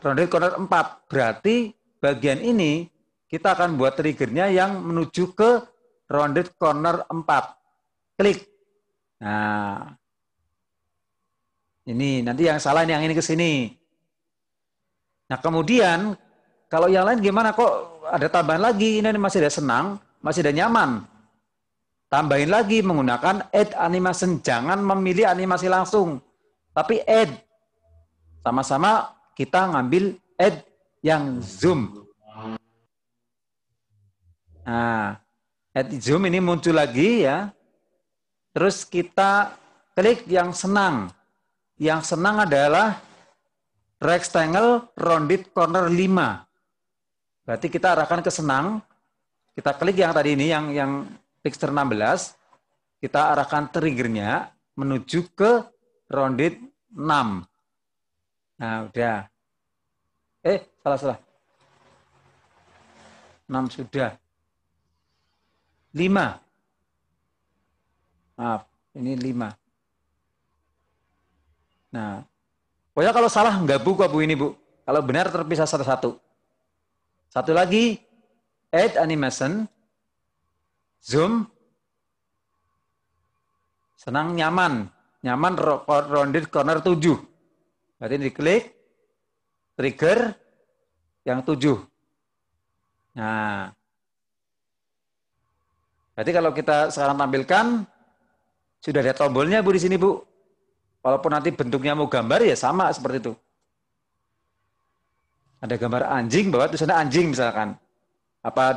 rounded corner 4. Berarti bagian ini kita akan buat triggernya yang menuju ke rounded corner 4. Klik. Nah, ini nanti yang salah yang ini ke sini. Nah, kemudian kalau yang lain gimana, kok ada tambahan lagi, ini masih ada senang, masih ada nyaman. Tambahin lagi menggunakan add animation, jangan memilih animasi langsung, tapi add. Sama-sama kita ngambil add yang zoom. Nah, add zoom ini muncul lagi ya. Terus kita klik yang senang. Yang senang adalah rectangle rounded corner 5. Berarti kita arahkan ke senang. Kita klik yang tadi ini, yang picture 16. Kita arahkan triggernya menuju ke rounded 6. Nah, udah. Salah. 6 sudah. 5. Maaf, ini 5. Nah, pokoknya kalau salah nggak Bu ini Bu. Kalau benar terpisah satu-satu. Satu lagi, add animation, zoom, senang nyaman rounded corner 7. Berarti diklik, trigger yang 7. Nah, berarti kalau kita sekarang tampilkan, sudah ada tombolnya Bu di sini Bu. Walaupun nanti bentuknya mau gambar ya sama seperti itu. Ada gambar anjing, bawah tulisannya anjing misalkan. Apa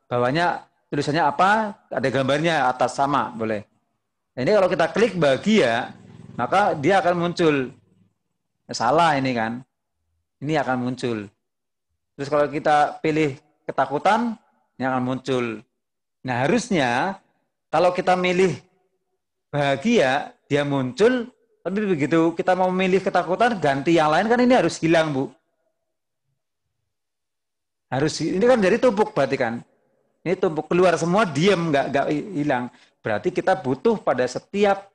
bawahnya tulisannya apa, ada gambarnya atas sama, boleh. Nah, ini kalau kita klik bahagia, maka dia akan muncul. Salah ini kan. Ini akan muncul. Terus kalau kita pilih ketakutan, ini akan muncul. Nah, harusnya kalau kita milih bahagia, dia muncul, tapi begitu kita mau memilih ketakutan, ganti yang lain kan ini harus hilang, Bu. Ini kan dari tumpuk berarti kan. Ini tumpuk keluar semua, diam, nggak hilang. Berarti kita butuh pada setiap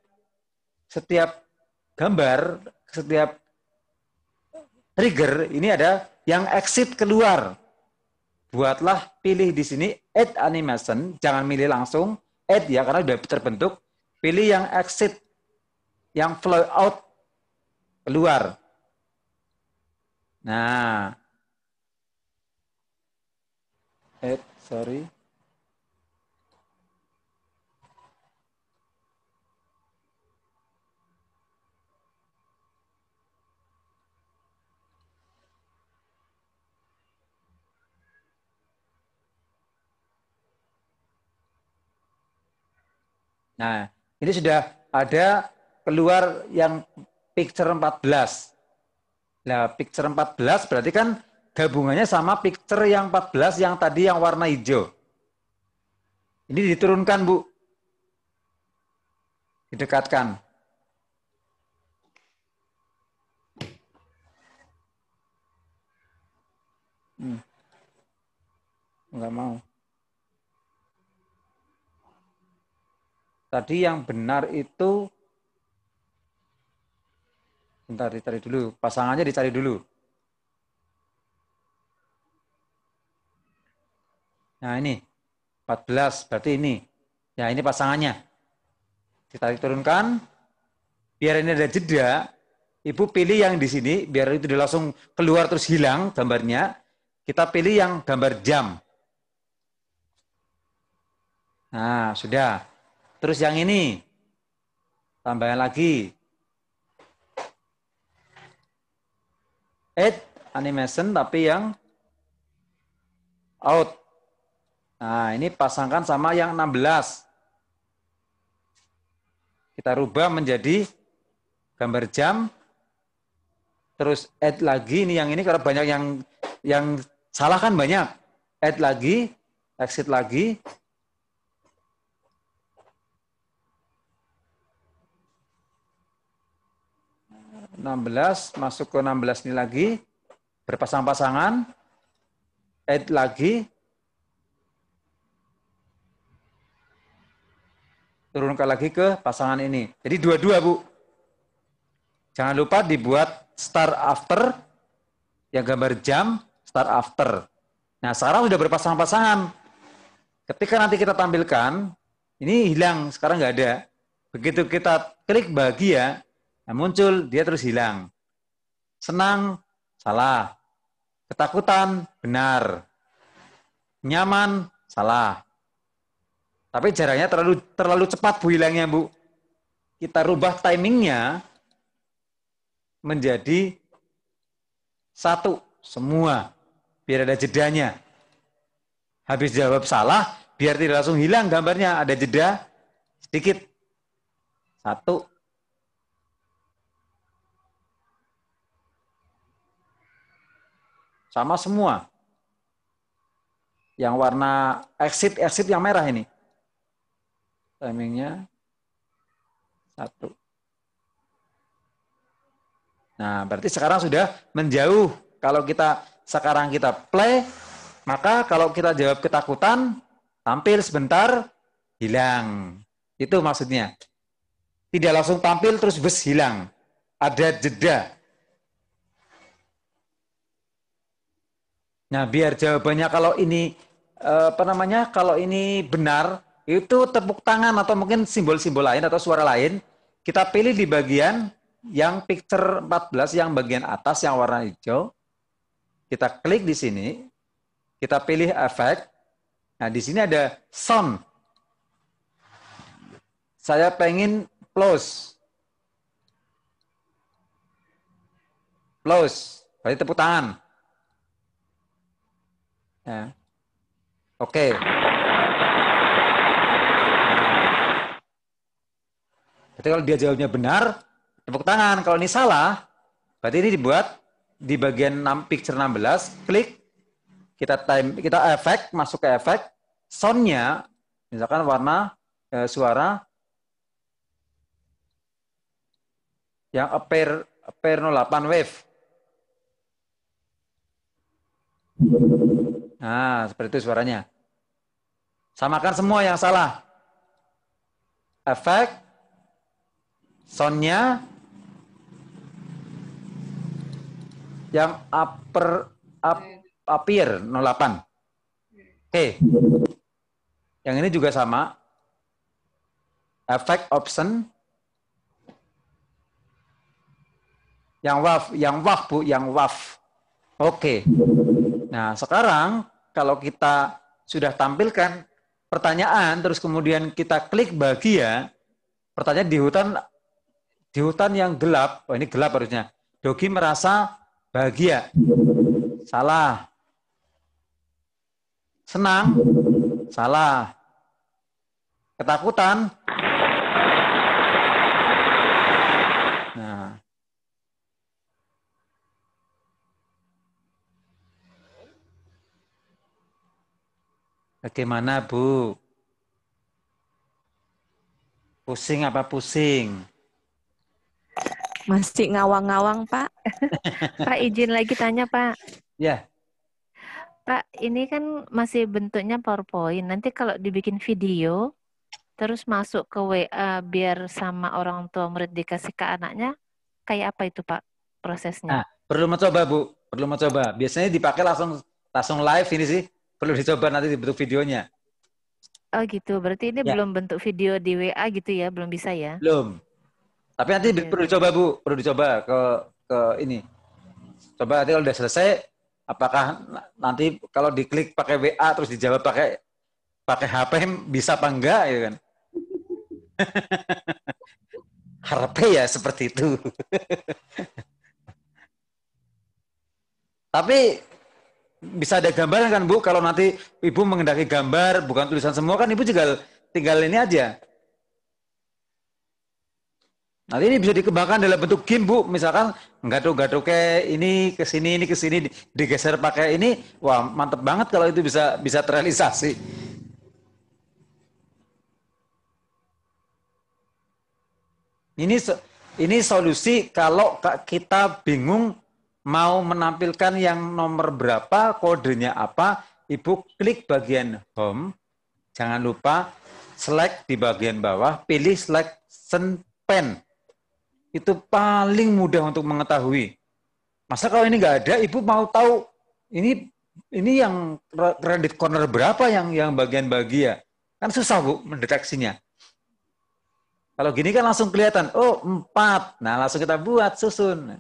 gambar, setiap trigger, ini ada yang exit keluar. Buatlah, pilih di sini add animation, jangan milih langsung, add ya, karena sudah terbentuk. Pilih yang exit, yang flow out, keluar. Nah, sorry. Nah, ini sudah ada keluar yang picture 14. Nah, picture 14 berarti kan gabungannya sama picture yang 14 yang tadi yang warna hijau. Ini diturunkan, Bu. Didekatkan. Enggak mau. Tadi yang benar itu, bentar dicari dulu, pasangannya dicari dulu. Nah ini, 14, berarti ini. Ya ini pasangannya. Ditarik turunkan, biar ini ada jeda, Ibu pilih yang di sini, biar itu langsung keluar terus hilang gambarnya. Kita pilih yang gambar jam. Nah, sudah. Terus yang ini, tambahan lagi. Add animation, tapi yang out. Nah, ini pasangkan sama yang 16. Kita rubah menjadi gambar jam. Terus add lagi, ini yang ini karena banyak yang salah kan banyak. Add lagi, exit lagi. 16, masuk ke 16 ini lagi, berpasang-pasangan, add lagi, turunkan lagi ke pasangan ini. Jadi dua-dua, Bu. Jangan lupa dibuat start after, yang gambar jam, start after. Nah, sekarang sudah berpasang-pasangan. Ketika nanti kita tampilkan, ini hilang, sekarang nggak ada. Begitu kita klik bahagia, nah muncul, dia terus hilang. Senang, salah. Ketakutan, benar. Nyaman, salah. Tapi jaraknya terlalu cepat Bu hilangnya Bu. Kita rubah timingnya menjadi satu semua, biar ada jedanya. Habis jawab salah, biar tidak langsung hilang gambarnya, ada jeda sedikit. Satu. Sama semua. Yang warna exit yang merah ini. Timingnya satu. Nah, berarti sekarang sudah menjauh. Kalau sekarang kita play, maka kalau kita jawab ketakutan, tampil sebentar, hilang. Itu maksudnya. Tidak langsung tampil terus bes hilang. Ada jeda. Nah, biar jawabannya kalau ini kalau ini benar, itu tepuk tangan atau mungkin simbol-simbol lain atau suara lain, kita pilih di bagian yang picture 14 yang bagian atas yang warna hijau. Kita klik di sini, kita pilih efek. Nah, di sini ada sound. Saya pengen close. Close, berarti tepuk tangan. Ya. Oke. Berarti kalau dia jawabnya benar, tepuk tangan. Kalau ini salah, berarti ini dibuat di bagian picture 16, klik, kita efek, masuk ke efek, sound-nya, misalkan warna suara yang appear 08 wave. Nah, seperti itu suaranya. Samakan semua yang salah. Efek, sound-nya, yang appear 08. Oke. Yang ini juga sama. Efek option. Yang waf Bu, yang waf. Oke. Nah, sekarang kalau kita sudah tampilkan pertanyaan, terus kemudian kita klik bahagia, pertanyaan di hutan yang gelap, oh ini gelap harusnya, Dogi merasa bahagia. Salah. Senang. Salah. Ketakutan. Nah. Bagaimana, Bu? Pusing apa pusing? Masih ngawang-ngawang, Pak. Pak, izin lagi tanya, Pak. Ya. Pak, ini kan masih bentuknya PowerPoint. Nanti kalau dibikin video, terus masuk ke WA biar sama orang tua murid dikasih ke anaknya, kayak apa itu, Pak, prosesnya? Nah, perlu mencoba, Bu. Perlu mencoba. Biasanya dipakai langsung live ini sih. Perlu dicoba nanti dibentuk videonya. Oh gitu, berarti ini Ya. belum bentuk video di WA gitu ya, belum bisa ya? Belum. Tapi nanti perlu dicoba, Bu. Perlu dicoba ke ini. Coba nanti kalau udah selesai, apakah nanti kalau diklik pakai WA terus dijawab pakai HP bisa apa enggak ya kan? Harapnya ya seperti itu. Tapi bisa ada gambaran kan Bu, kalau nanti Ibu mengendaki gambar, bukan tulisan semua kan Ibu juga tinggal ini aja. Nanti ini bisa dikembangkan dalam bentuk game Bu, misalkan gaduh-gaduh kayak ini ke sini digeser pakai ini, wah mantep banget kalau itu bisa terrealisasi. Ini solusi kalau kita bingung mau menampilkan yang nomor berapa, kodenya apa, Ibu klik bagian home, jangan lupa select di bagian bawah, pilih selection pen. Itu paling mudah untuk mengetahui. Masa kalau ini nggak ada, ibu mau tahu ini yang credit corner berapa yang bagian bagi ya? Kan susah bu mendeteksinya. Kalau gini kan langsung kelihatan, oh 4. Nah langsung kita buat susun.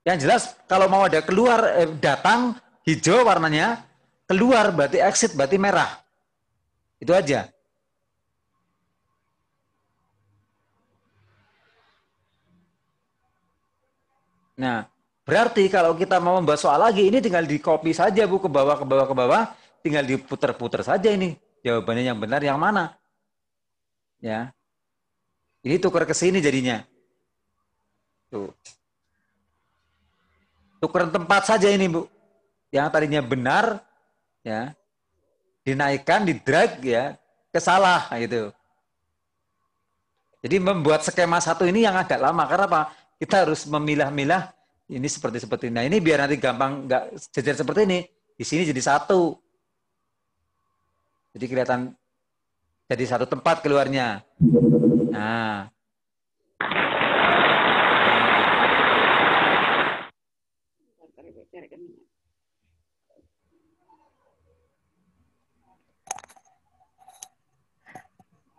Yang jelas kalau mau ada keluar datang hijau warnanya, keluar berarti exit berarti merah. Itu aja. Nah, berarti kalau kita mau membuat soal lagi, ini tinggal di copy saja Bu ke bawah, ke bawah, ke bawah, tinggal diputer-puter saja ini. Jawabannya yang benar yang mana? Ya. Ini tukar ke sini jadinya. Tuh. Tukeran tempat saja ini, Bu. Yang tadinya benar ya, dinaikkan, di-drag ya, ke salah gitu. Jadi membuat skema satu ini yang agak lama karena apa? Kita harus memilah-milah ini seperti ini. Nah, ini biar nanti gampang nggak jejer seperti ini. Di sini jadi satu. Jadi kelihatan jadi satu tempat keluarnya. Nah.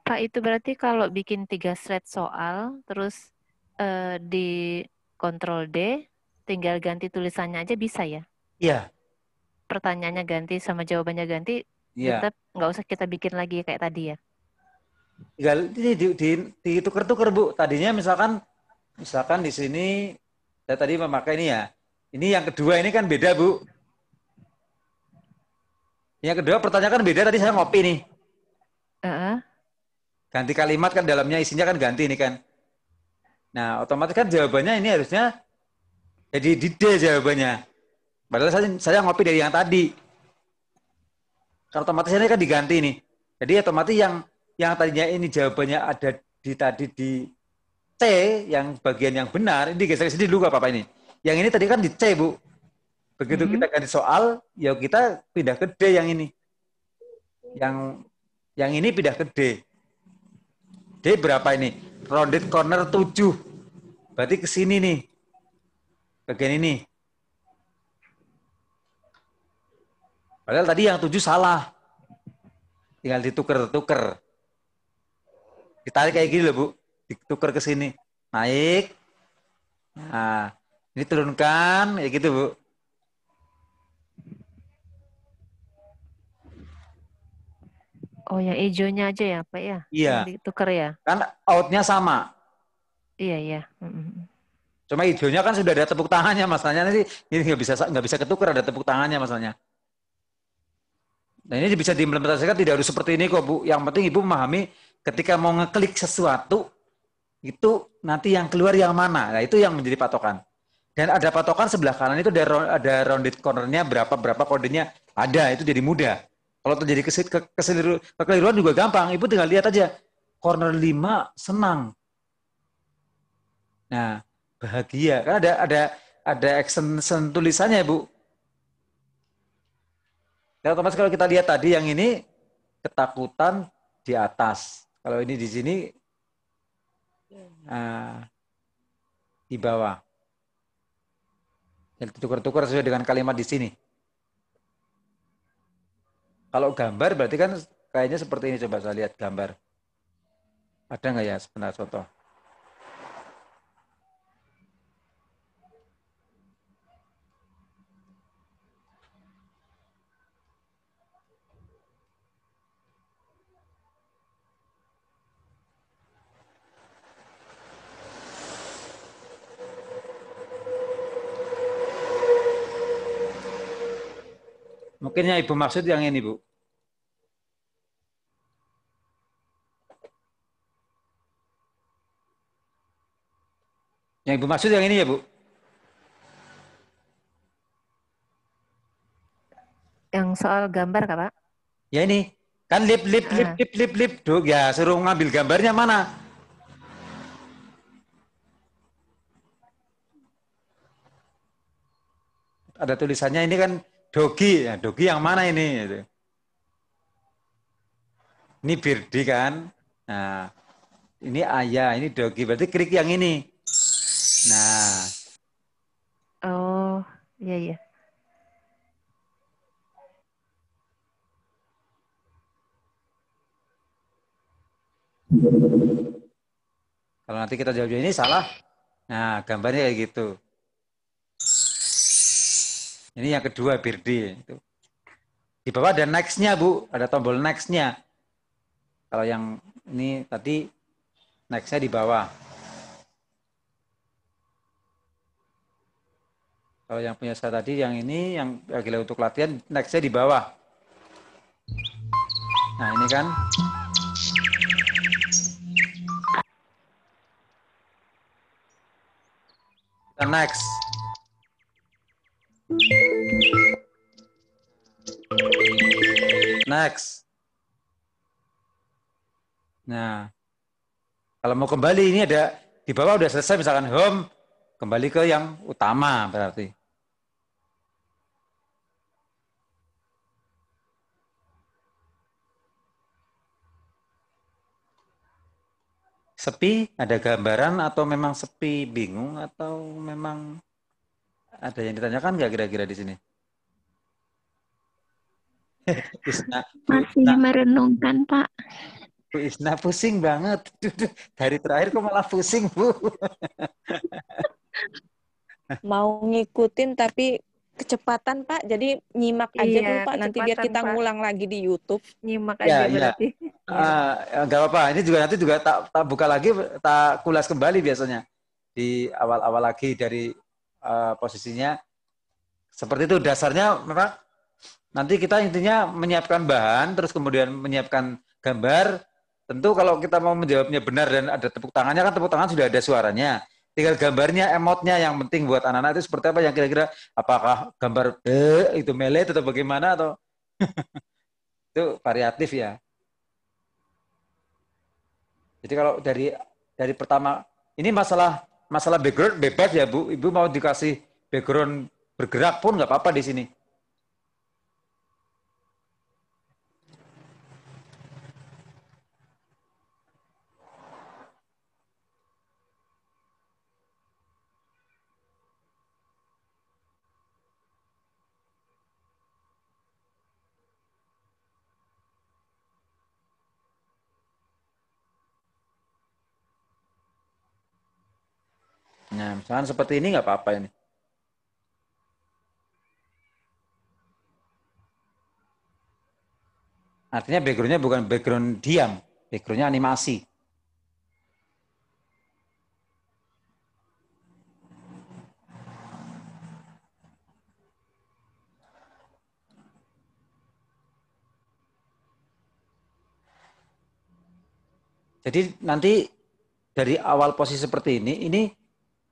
Pak, itu berarti kalau bikin 3 slide soal, terus di Ctrl D, tinggal ganti tulisannya aja bisa ya? Iya. Pertanyaannya ganti sama jawabannya ganti, Iya. tetap nggak usah kita bikin lagi kayak tadi ya? Tinggal ditukar-tukar Bu. Tadinya misalkan di sini saya tadi memakai ini ya. Ini yang kedua ini kan beda Bu. Yang kedua pertanyaan kan beda, tadi saya ngopi nih. Ganti kalimat kan dalamnya isinya kan ganti ini kan. Nah otomatis kan jawabannya ini harusnya jadi di D jawabannya. Padahal saya ngopi dari yang tadi. Kalau otomatis ini kan diganti nih. Jadi otomatis yang tadinya ini jawabannya ada tadi di C, yang bagian yang benar, ini digeser sini dulu apa ini. Yang ini tadi kan di C, Bu. Begitu kita ganti soal, ya kita pindah ke D yang ini. Yang ini pindah ke D. D berapa ini? Rounded corner 7. Berarti ke sini nih. Bagian ini. Padahal tadi yang 7 salah. Tinggal ditukar-tukar. Ditarik kayak gini loh, Bu. Ditukar ke sini. Naik. Nah, ini turunkan, ya gitu, Bu. Oh, yang hijaunya aja ya, Pak ya? Iya. Yang ditukar ya? Kan outnya sama. Iya, iya. Cuma hijaunya kan sudah ada tepuk tangannya, masalahnya nanti ini nggak bisa ketukar, ada tepuk tangannya masalahnya. Nah ini bisa diimplementasikan tidak harus seperti ini kok Bu. Yang penting Ibu memahami ketika mau ngeklik sesuatu, itu nanti yang keluar yang mana. Nah itu yang menjadi patokan. Dan ada patokan sebelah kanan itu ada rounded cornernya berapa kodenya. Ada, itu jadi mudah. Kalau terjadi kekeliruan juga gampang. Ibu tinggal lihat aja. Corner 5 senang. Nah, bahagia. Kan ada extension tulisannya, Bu. Dan otomatis kalau kita lihat tadi yang ini ketakutan di atas. Kalau ini di sini di bawah. Yang tukar-tukar sesuai dengan kalimat di sini. Kalau gambar berarti kan kayaknya seperti ini. Coba saya lihat gambar. Ada nggak ya sebenarnya contoh? Mungkin yang Ibu maksud yang ini, Bu. Yang Ibu maksud yang ini ya, Bu? Yang soal gambar, Kak, Pak? Ya ini. Kan lip. Duk, ya suruh ngambil gambarnya mana? Ada tulisannya ini kan dogi. Ya, dogi yang mana ini? Ini birdi kan? Nah, ini ayah, ini dogi. Berarti klik yang ini. Nah. Oh, Iya, iya. Kalau nanti kita jawab ini salah, nah gambarnya kayak gitu. Ini yang kedua birdi. Itu. Di bawah ada next-nya Bu, ada tombol next-nya. Kalau yang ini tadi next-nya di bawah. Kalau yang punya saya tadi, yang ini, yang gila untuk latihan, next-nya di bawah. Nah ini kan. Kita next. Next. Nah, kalau mau kembali ini ada di bawah udah selesai misalkan home, kembali ke yang utama berarti. Sepi, ada gambaran atau memang sepi, bingung atau memang ada yang ditanyakan nggak kira-kira di sini? Isna, Masih merenungkan, Pak. Bu Isna pusing banget. Dari terakhir kok malah pusing, Bu. Mau ngikutin tapi kecepatan, Pak. Jadi nyimak aja Iya, dulu, Pak. Nanti biar kecepatan, kita Pak. ngulang lagi di YouTube. Nyimak Ya, aja iya. berarti. Nggak apa-apa. Ini juga nanti juga tak buka lagi, tak kulas kembali biasanya di awal-awal lagi dari posisinya. Seperti itu dasarnya memang nanti kita intinya menyiapkan bahan, terus kemudian menyiapkan gambar. Tentu kalau kita mau menjawabnya benar dan ada tepuk tangannya, kan tepuk tangan sudah ada suaranya. Tinggal gambarnya, emotnya yang penting buat anak-anak itu seperti apa yang kira-kira, apakah gambar itu melet atau bagaimana atau itu variatif ya. Jadi kalau dari pertama ini masalah background bebas ya Bu. Ibu mau dikasih background bergerak pun nggak apa-apa di sini. Nah, misalkan seperti ini nggak apa-apa ini. Artinya backgroundnya bukan background diam, backgroundnya animasi. Jadi nanti dari awal posisi seperti ini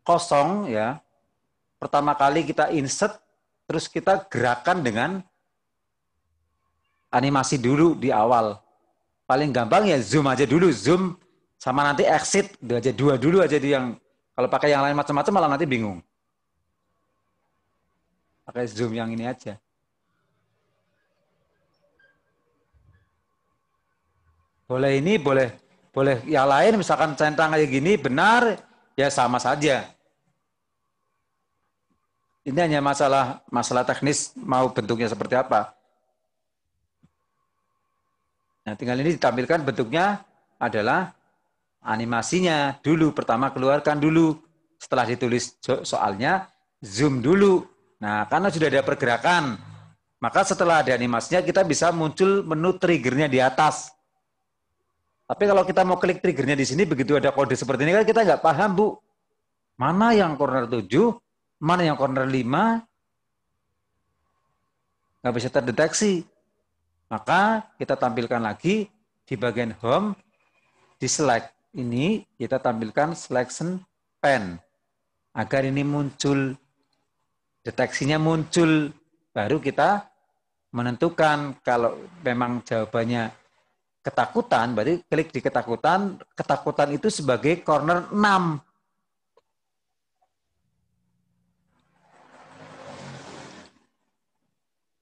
kosong ya. Pertama kali kita insert, terus kita gerakan dengan animasi dulu di awal. Paling gampang ya zoom aja dulu, zoom sama nanti exit, dua dulu aja di yang kalau pakai yang lain macam-macam malah nanti bingung. Pakai zoom yang ini aja. Boleh ini, boleh yang lain, misalkan centang kayak gini benar, ya sama saja. Ini hanya masalah teknis mau bentuknya seperti apa. Nah, tinggal ini ditampilkan bentuknya adalah animasinya dulu. Pertama keluarkan dulu. Setelah ditulis soalnya, zoom dulu. Nah, karena sudah ada pergerakan, maka setelah ada animasinya kita bisa muncul menu triggernya di atas. Tapi kalau kita mau klik triggernya di sini, begitu ada kode seperti ini kan kita nggak paham, Bu. Mana yang corner 7, mana yang corner 5, nggak bisa terdeteksi. Maka kita tampilkan lagi di bagian home, di select ini kita tampilkan selection pen. Agar ini muncul, deteksinya muncul, baru kita menentukan kalau memang jawabannya ketakutan, berarti klik di ketakutan, ketakutan itu sebagai corner 6.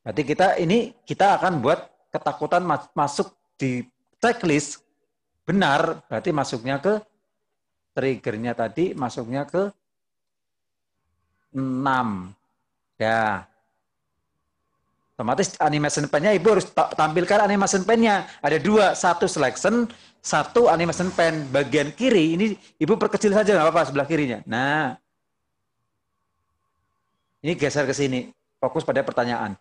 Berarti kita akan buat ketakutan masuk di checklist benar, berarti masuknya ke triggernya tadi, masuknya ke 6. Ya, otomatis animation pen-nya Ibu harus tampilkan animation pen-nya. Ada dua, satu selection, satu animation pen. Bagian kiri ini Ibu perkecil saja, nggak apa-apa sebelah kirinya. Nah, ini geser ke sini, fokus pada pertanyaan.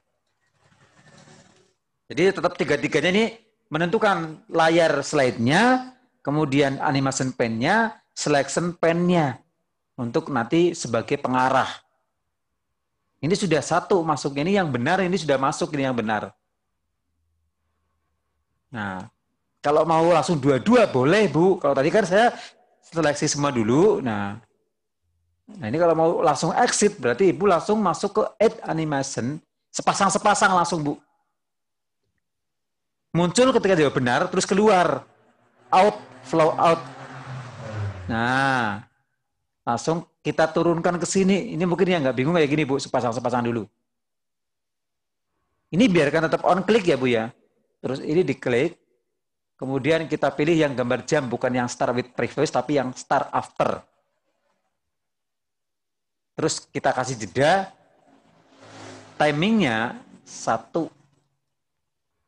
Jadi tetap tiga-tiganya ini menentukan layar slide-nya, kemudian animation pen-nya, selection pen-nya untuk nanti sebagai pengarah. Ini sudah satu masuknya, ini yang benar, ini sudah masuk, ini yang benar. Nah, kalau mau langsung dua-dua boleh, Bu. Kalau tadi kan saya seleksi semua dulu. Nah, ini kalau mau langsung exit, berarti Ibu langsung masuk ke add animation, sepasang-sepasang langsung, Bu. Muncul ketika jawab benar, terus keluar. Out, flow out. Nah, langsung kita turunkan ke sini. Ini mungkin yang nggak bingung kayak gini, Bu. Sepasang-sepasang dulu. Ini biarkan tetap on click ya, Bu ya. Terus ini diklik. Kemudian kita pilih yang gambar jam, bukan yang start with previous, tapi yang start after. Terus kita kasih jeda. Timingnya 1.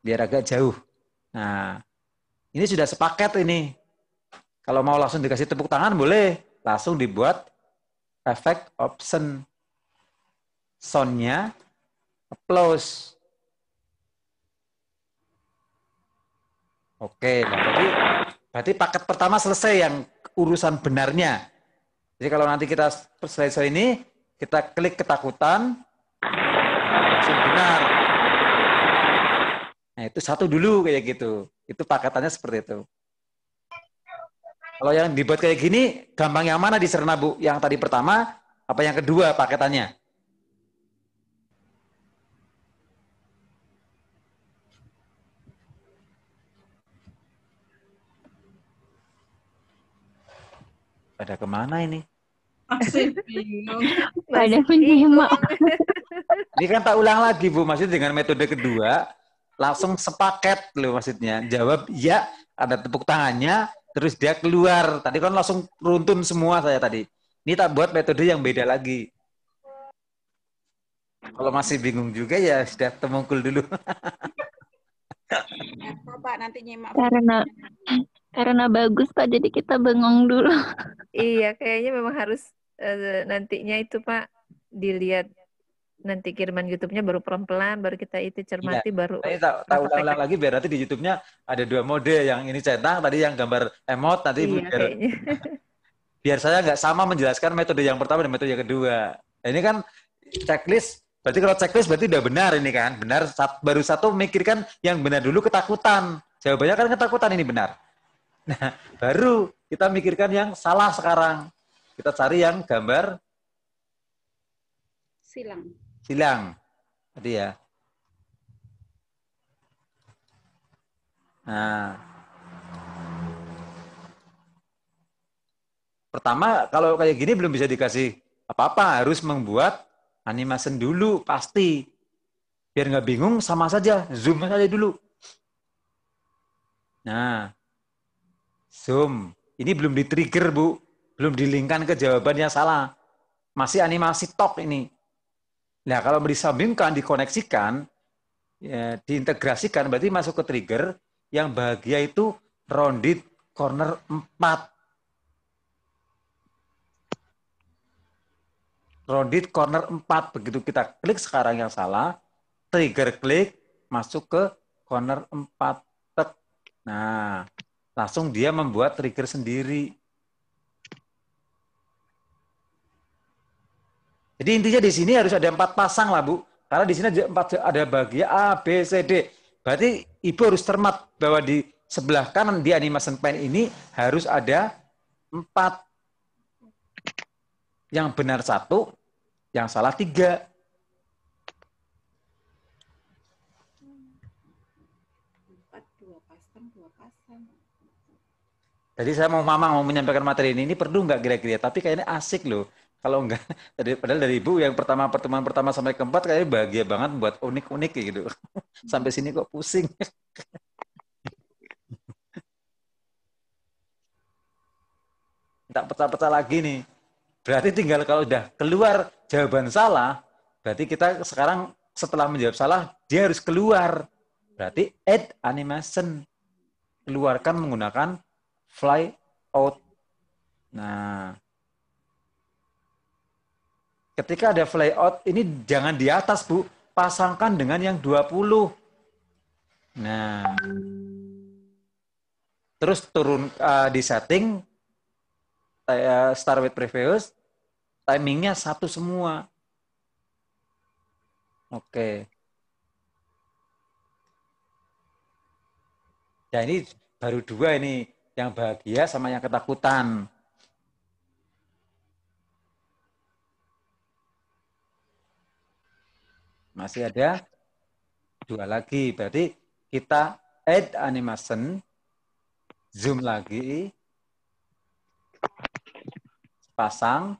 Biar agak jauh. Nah, ini sudah sepaket ini. Kalau mau langsung dikasih tepuk tangan, boleh. Langsung dibuat efek option. Sound-nya applause. Oke, nah berarti paket pertama selesai yang urusan benarnya. Jadi kalau nanti kita selesai ini, kita klik ketakutan, langsung benar. Nah itu satu dulu kayak gitu. Itu paketannya seperti itu. Kalau yang dibuat kayak gini, gampang yang mana dicerna, Bu? Yang tadi pertama, apa yang kedua paketannya? Pada kemana ini? Masih bingung. Pada menyimak. Ini kan tak ulang lagi, Bu. Maksudnya dengan metode kedua, langsung sepaket loh maksudnya. Jawab ya, ada tepuk tangannya, terus dia keluar. Tadi kan langsung runtun semua saya tadi. Ini tak buat metode yang beda lagi. Kalau masih bingung juga ya sudah temungkul dulu. Coba nanti nyimak. Karena bagus Pak, jadi kita bengong dulu. Iya, kayaknya memang harus nantinya itu Pak dilihat nanti kiriman YouTube-nya baru pelan-pelan, baru kita itu cermati, Iya. baru Ini tak ulang-ulang lagi biar nanti di YouTube-nya ada dua mode, yang ini centang, tadi yang gambar emot, nanti iya kayaknya. biar saya nggak sama menjelaskan metode yang pertama dan metode yang kedua. Nah, ini kan checklist, berarti kalau checklist berarti udah benar ini kan, benar. Baru satu memikirkan yang benar dulu ketakutan. Jawabannya kan ketakutan ini benar. Nah, baru kita mikirkan yang salah sekarang. Kita cari yang gambar silang. Tadi ya. Nah, pertama kalau kayak gini belum bisa dikasih apa-apa, harus membuat animation dulu pasti. Biar nggak bingung, sama saja, zoom saja dulu. Nah, zoom. Ini belum di-trigger, Bu. Belum dilingkan ke jawaban yang salah. Masih animasi tok ini. Nah, kalau disambungkan, dikoneksikan, ya, diintegrasikan, berarti masuk ke trigger. Yang bahagia itu rounded corner 4. Rounded corner 4. Begitu kita klik sekarang yang salah, trigger klik, masuk ke corner 4. Nah, langsung dia membuat trigger sendiri. Jadi intinya di sini harus ada 4 pasang lah, Bu. Karena di sini ada bagian A, B, C, D. Berarti Ibu harus cermat bahwa di sebelah kanan di animation pen ini harus ada 4. Yang benar 1, yang salah 3. Jadi saya mau menyampaikan materi ini perlu nggak kira-kira? Tapi kayaknya asik loh. Kalau enggak, padahal dari Ibu yang pertemuan pertama sampai keempat kayaknya bahagia banget buat unik-unik gitu. Sampai sini kok pusing. Tak pecah-pecah lagi nih. Berarti tinggal kalau udah keluar jawaban salah, Berarti kita sekarang setelah menjawab salah, dia harus keluar. Berarti add animation. Keluarkan menggunakan fly out. Nah, ketika ada fly out, ini jangan di atas, Bu. Pasangkan dengan yang 20. Nah, terus turun di setting, start with previous, timingnya 1 semua. Oke. Ya ini baru 2 ini, yang bahagia sama yang ketakutan. Masih ada 2 lagi, berarti kita add animation, zoom lagi, pasang,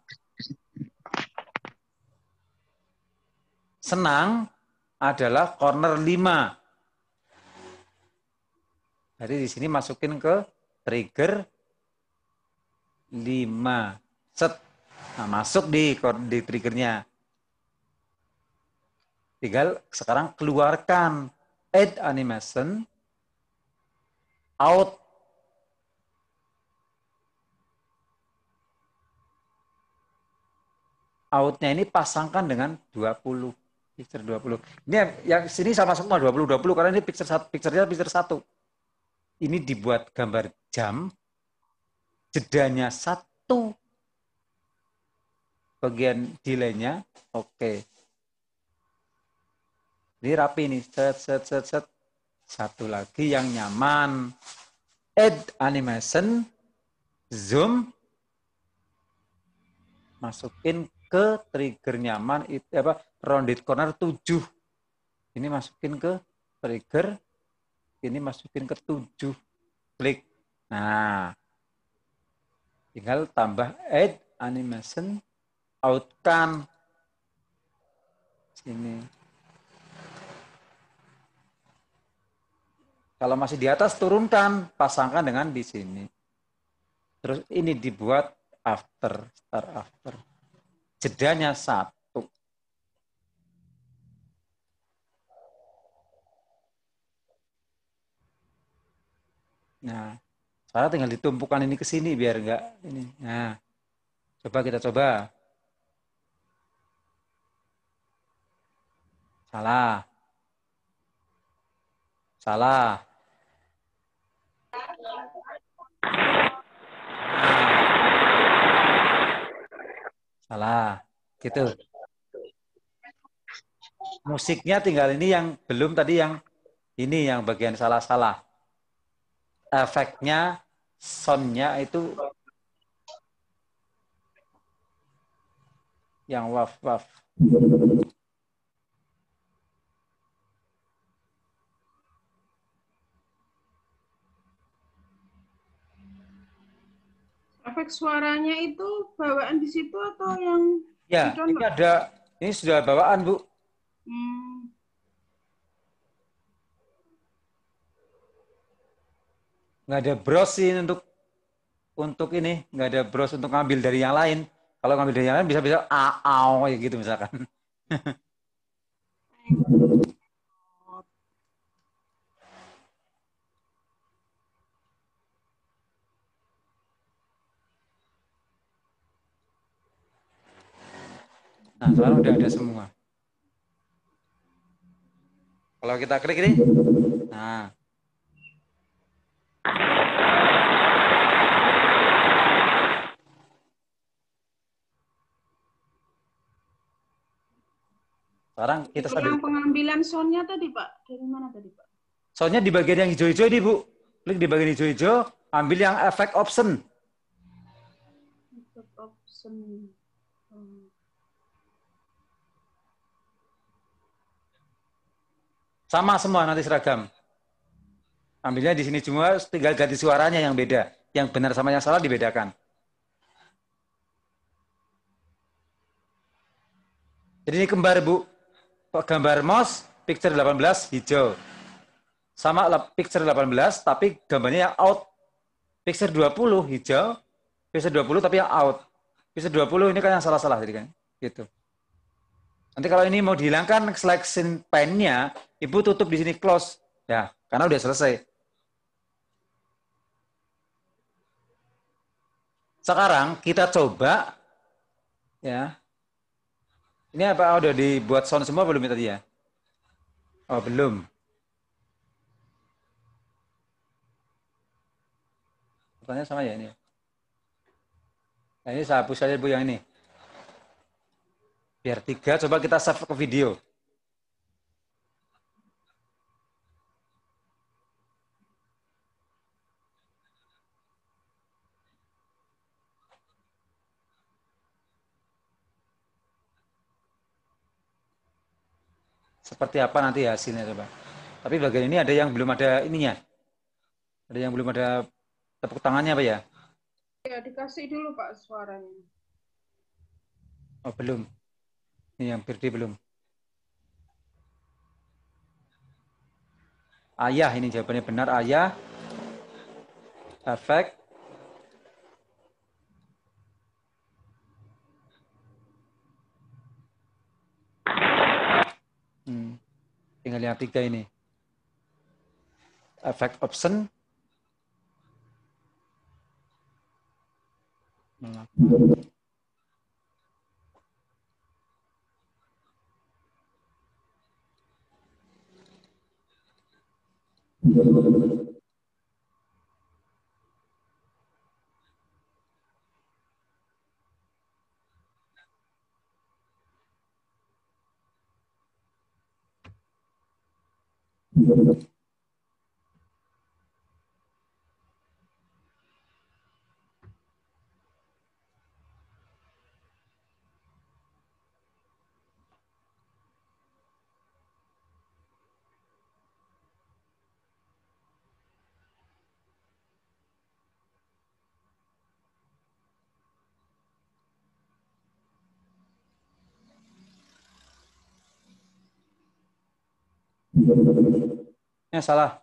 senang adalah corner 5. Jadi di sini masukin ke trigger 5. Set. Nah, masuk di triggernya. Tinggal sekarang keluarkan add animation out. Outnya ini pasangkan dengan 20. Picture 20. Ini yang sini sama semua 20 karena ini picture-nya picture 1. Ini dibuat gambar jam, jedanya 1. Bagian delay-nya, oke. Ini rapi nih, set. 1 lagi yang nyaman. Add animation, zoom, masukin ke trigger nyaman, rounded corner 7. Ini masukin ke trigger, ini masukin ke 7, klik. Nah, tinggal tambah add animation outcome. Sini. Kalau masih di atas, turunkan, pasangkan dengan di sini. Terus ini dibuat after, start after. Jedanya 1. Nah, sekarang tinggal ditumpukan ini ke sini biar enggak ini. Nah, kita coba. Salah. Salah. Gitu. Musiknya tinggal ini yang belum tadi yang ini yang bagian salah-salah. Efeknya, soundnya itu yang waf-waf. Efek suaranya itu bawaan di situ atau yang ya, ini sudah bawaan, Bu. Nggak ada bros sih untuk ini, nggak ada bros untuk ngambil dari yang lain. Kalau ngambil dari yang lain bisa kayak gitu misalkan. Nah, sekarang udah ada semua. Kalau kita klik ini, nah. Sekarang kita yang pengambilan soundnya tadi, Pak. Dari mana tadi, Pak? Soundnya di bagian yang hijau-hijau ini, Bu. Klik di bagian hijau-hijau, ambil yang efek option. Efek option. Sama semua nanti seragam. Ambilnya di sini semua, tinggal ganti suaranya yang beda. Yang benar sama yang salah dibedakan. Jadi ini kembar, Bu. Gambar mouse, picture 18 hijau. Sama picture 18, tapi gambarnya yang out. Picture 20 hijau, picture 20 tapi yang out. Picture 20 ini kan yang salah-salah jadi kan. Gitu. Nanti kalau ini mau dihilangkan selection pane-nya, Ibu tutup di sini close. Ya, karena udah selesai. Sekarang kita coba ya. Ini apa udah dibuat sound semua belum ya tadi ya? Oh, belum. Pertanyaan sama ya ini. Nah, ini saya hapus saja Bu yang ini. Biar 3, coba kita save ke video. Seperti apa nanti hasilnya coba. Tapi bagian ini ada yang belum ada ininya. Ada yang belum ada tepuk tangannya Pak ya? Ya, dikasih dulu Pak suaranya. Oh, belum. Ini yang Firdi belum. Ayah, ini jawabannya benar. Ayah. Efek. Tinggal yang 3 ini. Efek option. Ini salah.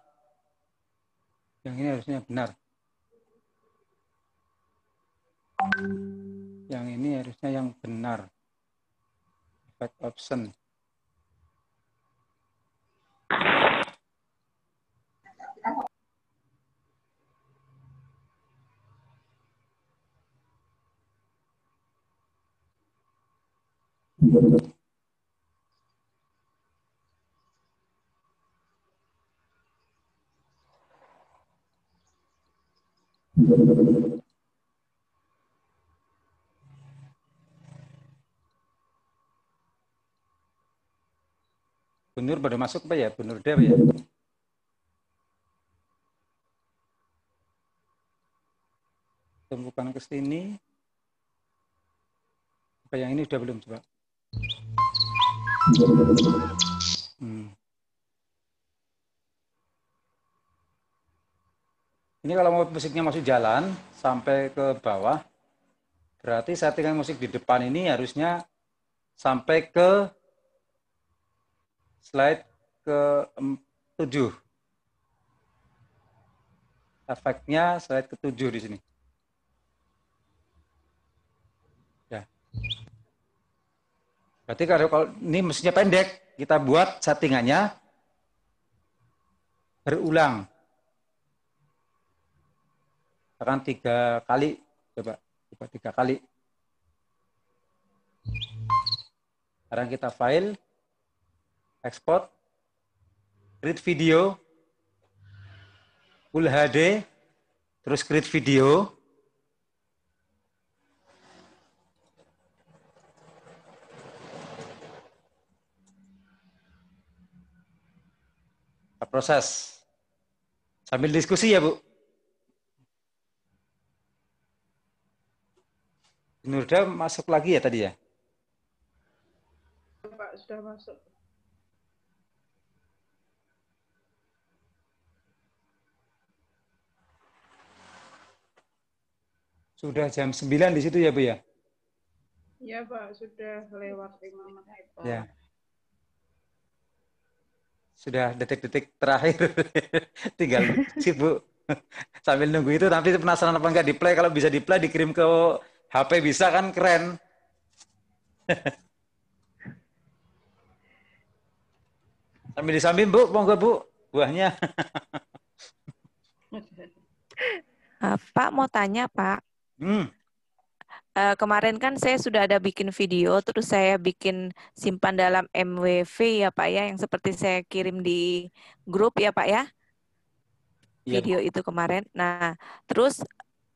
Yang ini harusnya benar. Yang ini harusnya yang benar. Efek option. Bunur baru masuk Pak ya? Bunur Dew ya? Tumpukan ke sini. Apa yang ini udah belum coba? Ini kalau mau musiknya masuk jalan sampai ke bawah, berarti settingan musik di depan ini harusnya sampai ke slide ke 7. Efeknya slide ke 7 di sini. Ya. Berarti kalau ini mestinya pendek, kita buat settingannya berulang. Akan 3 kali, coba 3 kali. Sekarang kita file, export, create video, full HD, terus create video. Kita proses. Sambil diskusi ya Bu. Nurda masuk lagi ya tadi ya? Pak, sudah masuk. Sudah jam 9 di situ ya Bu ya? Iya Pak, sudah lewat 5 menit. Ya. Sudah detik-detik terakhir. Tinggal sibuk. Sambil nunggu itu nanti penasaran apa enggak di play. Kalau bisa di play dikirim ke HP bisa kan keren. Sambil disambil Bu, monggo Bu, buahnya. Pak mau tanya Pak. Hmm, Kemarin kan saya sudah ada bikin video, terus saya bikin simpan dalam MWV ya Pak ya, yang seperti saya kirim di grup ya Pak ya, iya Bu. video itu kemarin. Nah, terus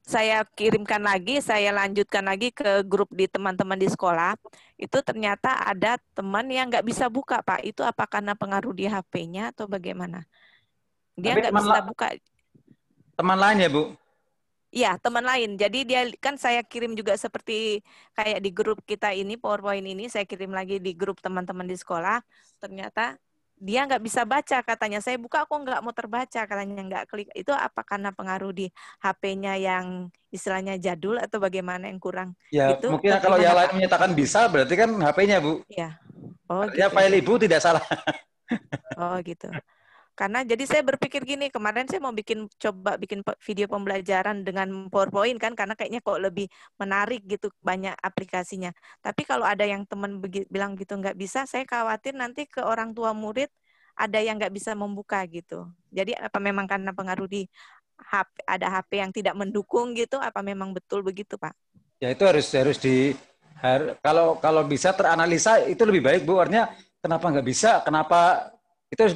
saya kirimkan lagi, saya lanjutkan lagi ke grup di teman-teman di sekolah. Itu ternyata ada teman yang nggak bisa buka Pak. Itu apa karena pengaruh di HP-nya atau bagaimana? Dia Tapi nggak bisa buka. teman lain ya Bu? Iya, teman lain. Jadi dia kan saya kirim juga seperti kayak di grup kita ini, PowerPoint ini, saya kirim lagi di grup teman-teman di sekolah. Ternyata dia nggak bisa baca katanya. Saya buka kok nggak mau terbaca katanya, nggak klik. Itu apa karena pengaruh di HP-nya yang istilahnya jadul atau bagaimana yang kurang? Ya Gitu, mungkin atau kalau yang gimana, lain Pak? menyatakan bisa, berarti kan HP-nya Bu. Iya. Oh Artinya gitu file ya. Ibu tidak salah. Oh gitu. Karena jadi saya berpikir gini, kemarin saya mau coba bikin video pembelajaran dengan PowerPoint kan, karena kayaknya kok lebih menarik gitu, banyak aplikasinya. Tapi kalau ada yang teman bilang gitu nggak bisa, saya khawatir nanti ke orang tua murid ada yang nggak bisa membuka gitu. Jadi apa memang karena pengaruh di HP, ada HP yang tidak mendukung gitu, apa memang betul begitu Pak? Ya itu kalau bisa teranalisa itu lebih baik Bu. Artinya kenapa nggak bisa? Kenapa itu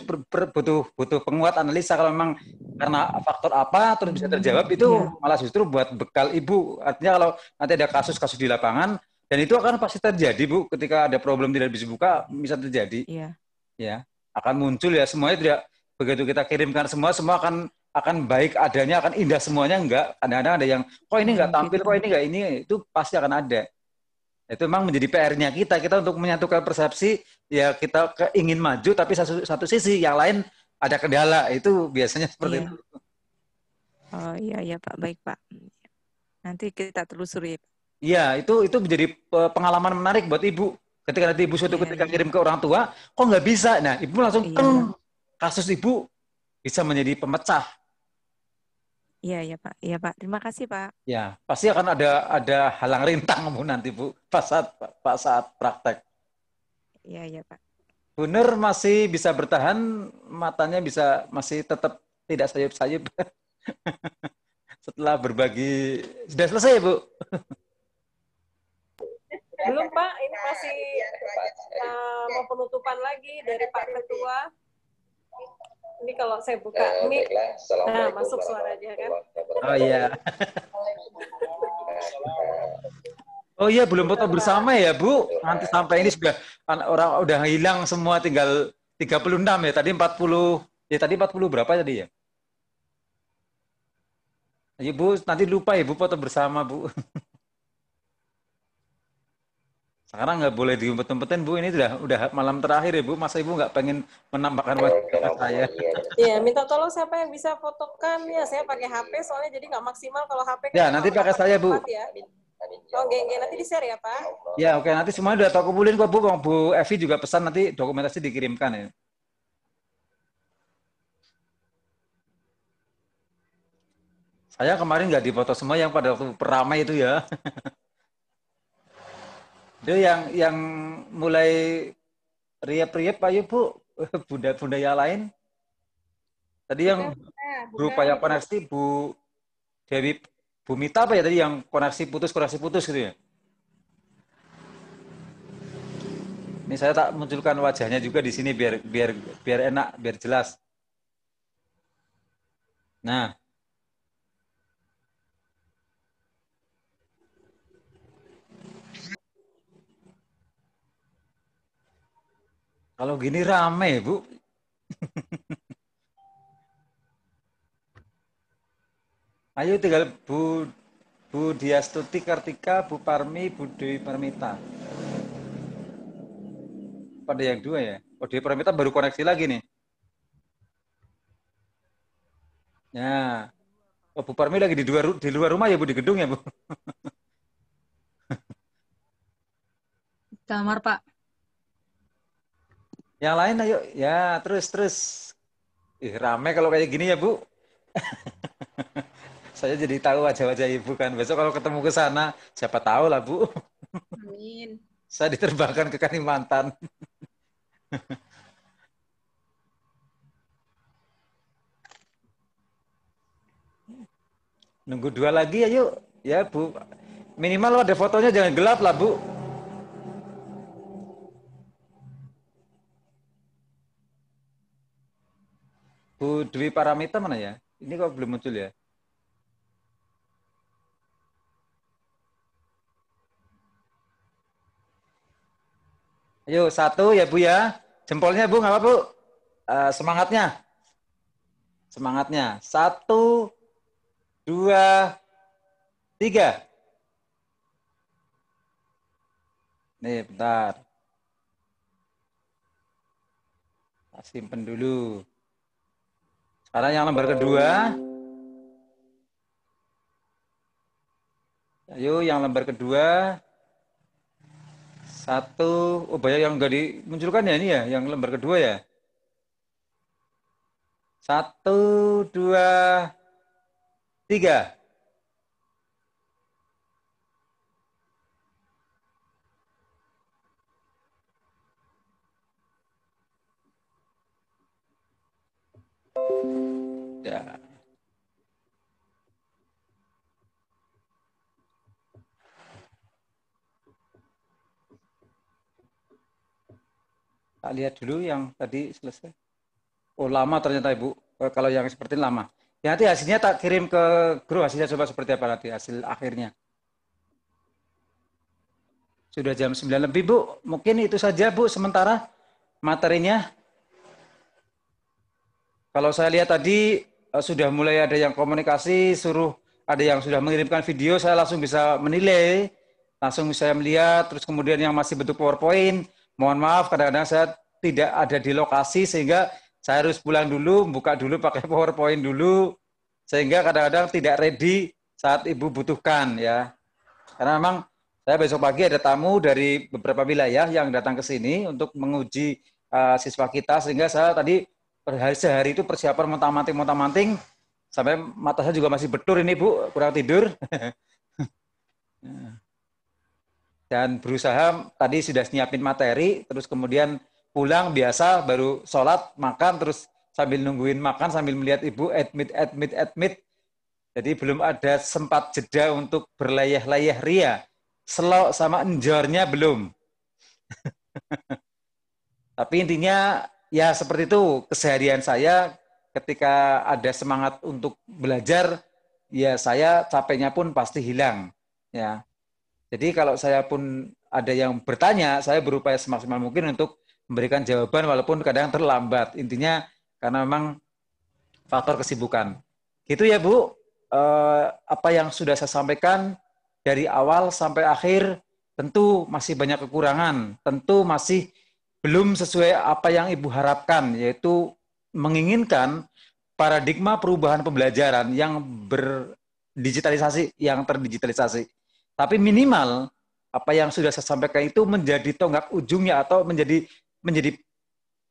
butuh penguat analisa. Kalau memang karena faktor apa terus bisa terjawab itu malah justru buat bekal Ibu. Artinya kalau nanti ada kasus-kasus di lapangan dan itu akan pasti terjadi Bu. Ketika ada problem tidak bisa buka bisa terjadi. Iya. Ya akan muncul ya semuanya tidak begitu kita kirimkan semua akan baik adanya, akan indah semuanya, enggak. Kadang-kadang ada yang, kok ini enggak tampil, kok ini enggak ini, itu pasti akan ada. Itu memang menjadi PR-nya kita untuk menyatukan persepsi, ya kita ingin maju, tapi satu sisi, yang lain ada kendala, itu biasanya seperti itu. Oh iya Pak, baik Pak. Nanti kita telusuri. Iya, itu menjadi pengalaman menarik buat Ibu. Ketika nanti Ibu suatu ketika kirim ke orang tua, kok nggak bisa? Nah, Ibu langsung, kasus Ibu bisa menjadi pemecah. Iya Pak. Iya Pak. Terima kasih Pak. Ya, pasti akan ada halang rintang Bu nanti Bu pas saat praktek. Iya Pak. Bu Nur masih bisa bertahan, matanya masih tetap tidak sayup-sayup. Setelah berbagi sudah selesai Bu. Belum Pak, ini masih mau penutupan lagi dari Pak Ketua. Ini kalau saya buka mic, nah masuk suaranya kan? Oh iya. Oh iya, belum foto bersama ya Bu. Nanti sampai ini sudah orang udah hilang semua, tinggal 36 ya. Tadi 40, ya tadi 40 berapa tadi ya? Ibu nanti lupa ya Bu foto bersama Bu. Sekarang nggak boleh diumpet-umpetin Bu, ini udah malam terakhir ya Bu, masa Ibu nggak pengen menambahkan wajah saya? Iya, minta tolong siapa yang bisa fotokan ya, saya pakai HP soalnya jadi nggak maksimal kalau HP kan. Ya, nanti pakai saya Bu. Ya. Oh, geng-geng nanti di-share ya Pak? Ya oke, nanti semuanya udah tahu kumpulin kok Bu, Bu Evi juga pesan nanti dokumentasi dikirimkan ya. Saya kemarin nggak difoto semua yang pada waktu peramai itu ya. Itu yang mulai riap-riap ayo Bu, bunda-bunda yang lain. Tadi yang berupaya koneksi Bu Dewi Bu Mita apa ya tadi yang koneksi putus gitu ya. Ini saya tak munculkan wajahnya juga di sini biar enak, biar jelas. Nah. Kalau gini rame, Bu. Ayo tinggal Bu Diastuti Kartika, Bu Parmi, Bu Dewi Permita. Pada yang dua ya. Oh, Dewi Permita baru koneksi lagi nih. Ya. Oh, Bu Parmi lagi di luar rumah ya Bu, di gedung ya Bu. Kamar Pak. Yang lain ayo, ya terus. Rame kalau kayak gini ya Bu. Saya jadi tahu wajah-wajah Ibu kan. Besok kalau ketemu ke sana, siapa tahu lah Bu. Amin. Saya diterbangkan ke Kalimantan. Nunggu 2 lagi ya yuk. Ya Bu. Minimal ada fotonya jangan gelap lah Bu. Bu Dwi Paramita mana ya? Ini kok belum muncul ya? Ayo 1 ya Bu ya. Jempolnya Bu, nggak apa Bu? Semangatnya. Semangatnya. 1, 2, 3. Nih, bentar. Simpen dulu. Sekarang yang lembar kedua. Ayo yang lembar kedua. 1. Oh banyak yang nggak dimunculkan ya ini ya, yang lembar kedua ya. 1, 2, 3. Ya. Tak lihat dulu yang tadi selesai. Oh lama ternyata Ibu. Kalau yang seperti ini lama. Ya nanti hasilnya tak kirim ke grup, hasilnya coba seperti apa nanti hasil akhirnya. Sudah jam 9 lebih Bu. Mungkin itu saja Bu sementara materinya. Kalau saya lihat tadi sudah mulai ada yang komunikasi, ada yang sudah mengirimkan video, saya langsung bisa menilai, langsung saya melihat, terus kemudian yang masih bentuk PowerPoint, mohon maaf kadang-kadang saya tidak ada di lokasi sehingga saya harus pulang dulu, buka dulu pakai PowerPoint dulu, sehingga kadang-kadang tidak ready saat Ibu butuhkan ya. Karena memang saya besok pagi ada tamu dari beberapa wilayah yang datang ke sini untuk menguji siswa kita, sehingga saya tadi sehari itu persiapan montang-manting, sampai mata saya juga masih betul ini Bu, kurang tidur. Dan berusaha tadi sudah nyiapin materi, terus kemudian pulang biasa, baru sholat, makan, terus sambil nungguin makan, sambil melihat Ibu admit. Jadi belum ada sempat jeda untuk berlayah-layah ria. Slow sama enjornya belum. Tapi intinya ya seperti itu keseharian saya ketika ada semangat untuk belajar, ya saya capeknya pun pasti hilang. Ya. Jadi kalau saya pun ada yang bertanya, saya berupaya semaksimal mungkin untuk memberikan jawaban walaupun kadang terlambat. Intinya karena memang faktor kesibukan. Gitu ya Bu, apa yang sudah saya sampaikan dari awal sampai akhir tentu masih banyak kekurangan, tentu masih belum sesuai apa yang Ibu harapkan, yaitu menginginkan paradigma perubahan pembelajaran yang berdigitalisasi, yang terdigitalisasi. Tapi minimal apa yang sudah saya sampaikan itu menjadi tonggak ujungnya atau menjadi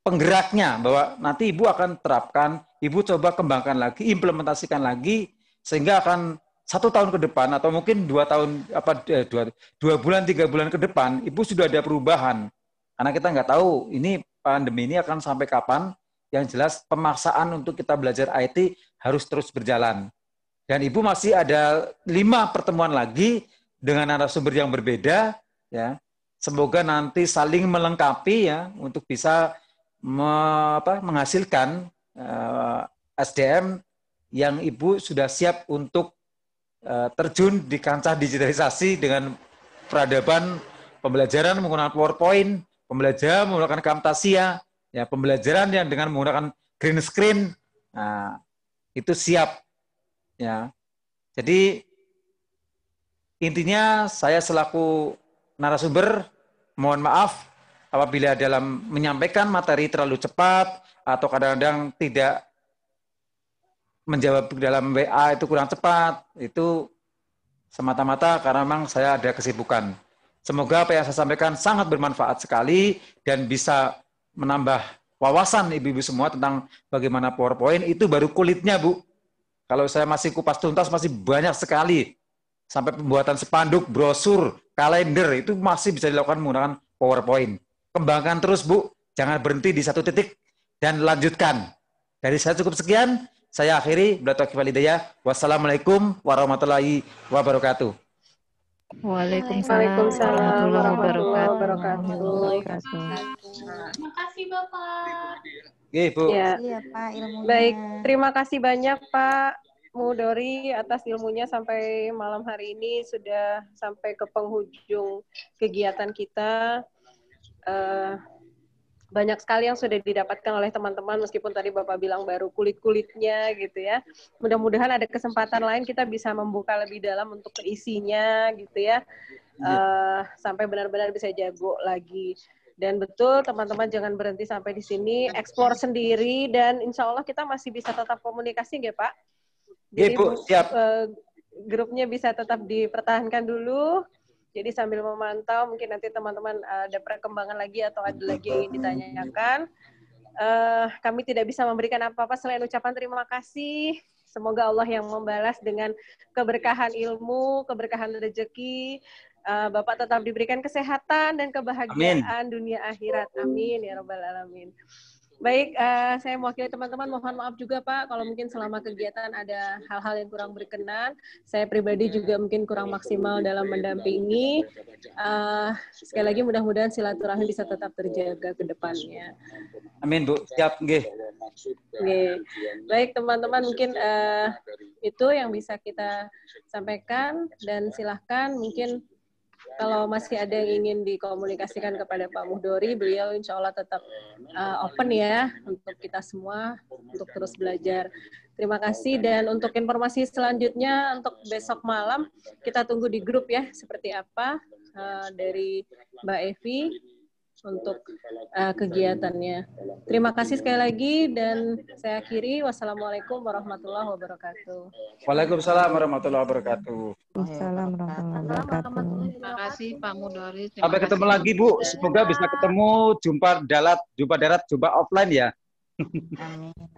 penggeraknya, bahwa nanti Ibu akan terapkan, Ibu coba kembangkan lagi, implementasikan lagi, sehingga akan 1 tahun ke depan atau mungkin 2 tahun, 2 bulan, 3 bulan ke depan, Ibu sudah ada perubahan. Karena kita nggak tahu ini pandemi ini akan sampai kapan. Yang jelas pemaksaan untuk kita belajar IT harus terus berjalan. Dan Ibu masih ada 5 pertemuan lagi dengan narasumber yang berbeda, ya. Semoga nanti saling melengkapi ya untuk bisa menghasilkan SDM yang Ibu sudah siap untuk terjun di kancah digitalisasi dengan peradaban pembelajaran menggunakan PowerPoint, pembelajaran menggunakan Camtasia, ya pembelajaran yang dengan menggunakan green screen, nah, itu siap, ya. Jadi intinya saya selaku narasumber mohon maaf apabila dalam menyampaikan materi terlalu cepat atau kadang-kadang tidak menjawab dalam WA itu kurang cepat, itu semata-mata karena memang saya ada kesibukan. Semoga apa yang saya sampaikan sangat bermanfaat sekali dan bisa menambah wawasan ibu-ibu semua tentang bagaimana PowerPoint. Itu baru kulitnya, Bu. Kalau saya masih kupas tuntas, masih banyak sekali. Sampai pembuatan spanduk, brosur, kalender, itu masih bisa dilakukan menggunakan PowerPoint. Kembangkan terus, Bu. Jangan berhenti di satu titik dan lanjutkan. Dari saya cukup sekian. Saya akhiri. Wassalamualaikum warahmatullahi wabarakatuh. Waalaikumsalam warahmatullahi wabarakatuh. Terima kasih Bapak. Oke, Bu. Ya. Iya, Pak, ilmunya. Baik, terima kasih banyak Pak Mudori atas ilmunya sampai malam hari ini, sudah sampai ke penghujung kegiatan kita. Banyak sekali yang sudah didapatkan oleh teman-teman, meskipun tadi Bapak bilang baru kulit-kulitnya gitu ya. Mudah-mudahan ada kesempatan lain kita bisa membuka lebih dalam untuk isinya gitu ya. Sampai benar-benar bisa jago lagi. Dan betul teman-teman jangan berhenti sampai di sini, explore sendiri, dan insya Allah kita masih bisa tetap komunikasi nggak Pak? Jadi Bu, siap. Grupnya bisa tetap dipertahankan dulu. Jadi sambil memantau, mungkin nanti teman-teman ada perkembangan lagi atau ada lagi yang ingin ditanyakan. Kami tidak bisa memberikan apa-apa selain ucapan terima kasih. Semoga Allah yang membalas dengan keberkahan ilmu, keberkahan rezeki. Bapak tetap diberikan kesehatan dan kebahagiaan dunia akhirat. Amin ya rabbal alamin. Baik, saya mewakili teman-teman, mohon maaf juga Pak, kalau mungkin selama kegiatan ada hal-hal yang kurang berkenan. Saya pribadi juga mungkin kurang maksimal dalam mendampingi. Sekali lagi mudah-mudahan silaturahmi bisa tetap terjaga ke depannya. Amin, Bu. Siap, nggih. Baik teman-teman, mungkin itu yang bisa kita sampaikan, dan silahkan mungkin kalau masih ada yang ingin dikomunikasikan kepada Pak Muhdori, beliau insya Allah tetap open ya untuk kita semua untuk terus belajar. Terima kasih, dan untuk informasi selanjutnya untuk besok malam kita tunggu di grup ya seperti apa dari Mbak Evi untuk kegiatannya. Terima kasih sekali lagi, dan saya akhiri. Wassalamualaikum warahmatullahi wabarakatuh. Waalaikumsalam warahmatullahi wabarakatuh. Waalaikumsalam warahmatullahi wabarakatuh. Terima kasih Pak Mudori. Sampai ketemu lagi Bu. Semoga bisa ketemu jumpa darat, jumpa offline ya.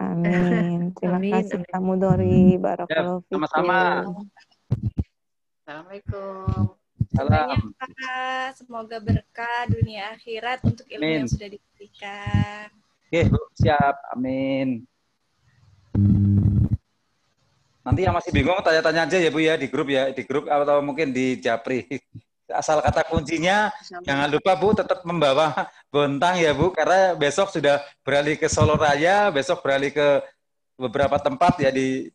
Amin. Terima kasih Pak Mudori. Barakallahu fikum. Sama-sama. Assalamualaikum. Banyak Pak, semoga berkah dunia akhirat untuk ilmu yang sudah diberikan. Oke, Bu, siap. Amin. Nanti yang masih bingung tanya-tanya aja ya Bu ya di grup atau mungkin di Japri. Asal kata kuncinya jangan lupa Bu tetap membawa bontang ya Bu, karena besok sudah beralih ke Solo Raya, besok beralih ke beberapa tempat ya di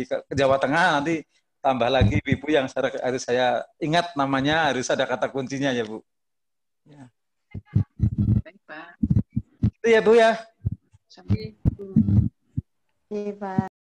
ke Jawa Tengah, nanti tambah lagi Ibu yang harus saya ingat namanya, harus ada kata kuncinya ya Bu. Ya. Baik Pak. Itu ya Bu ya. Sampai. Iya Pak.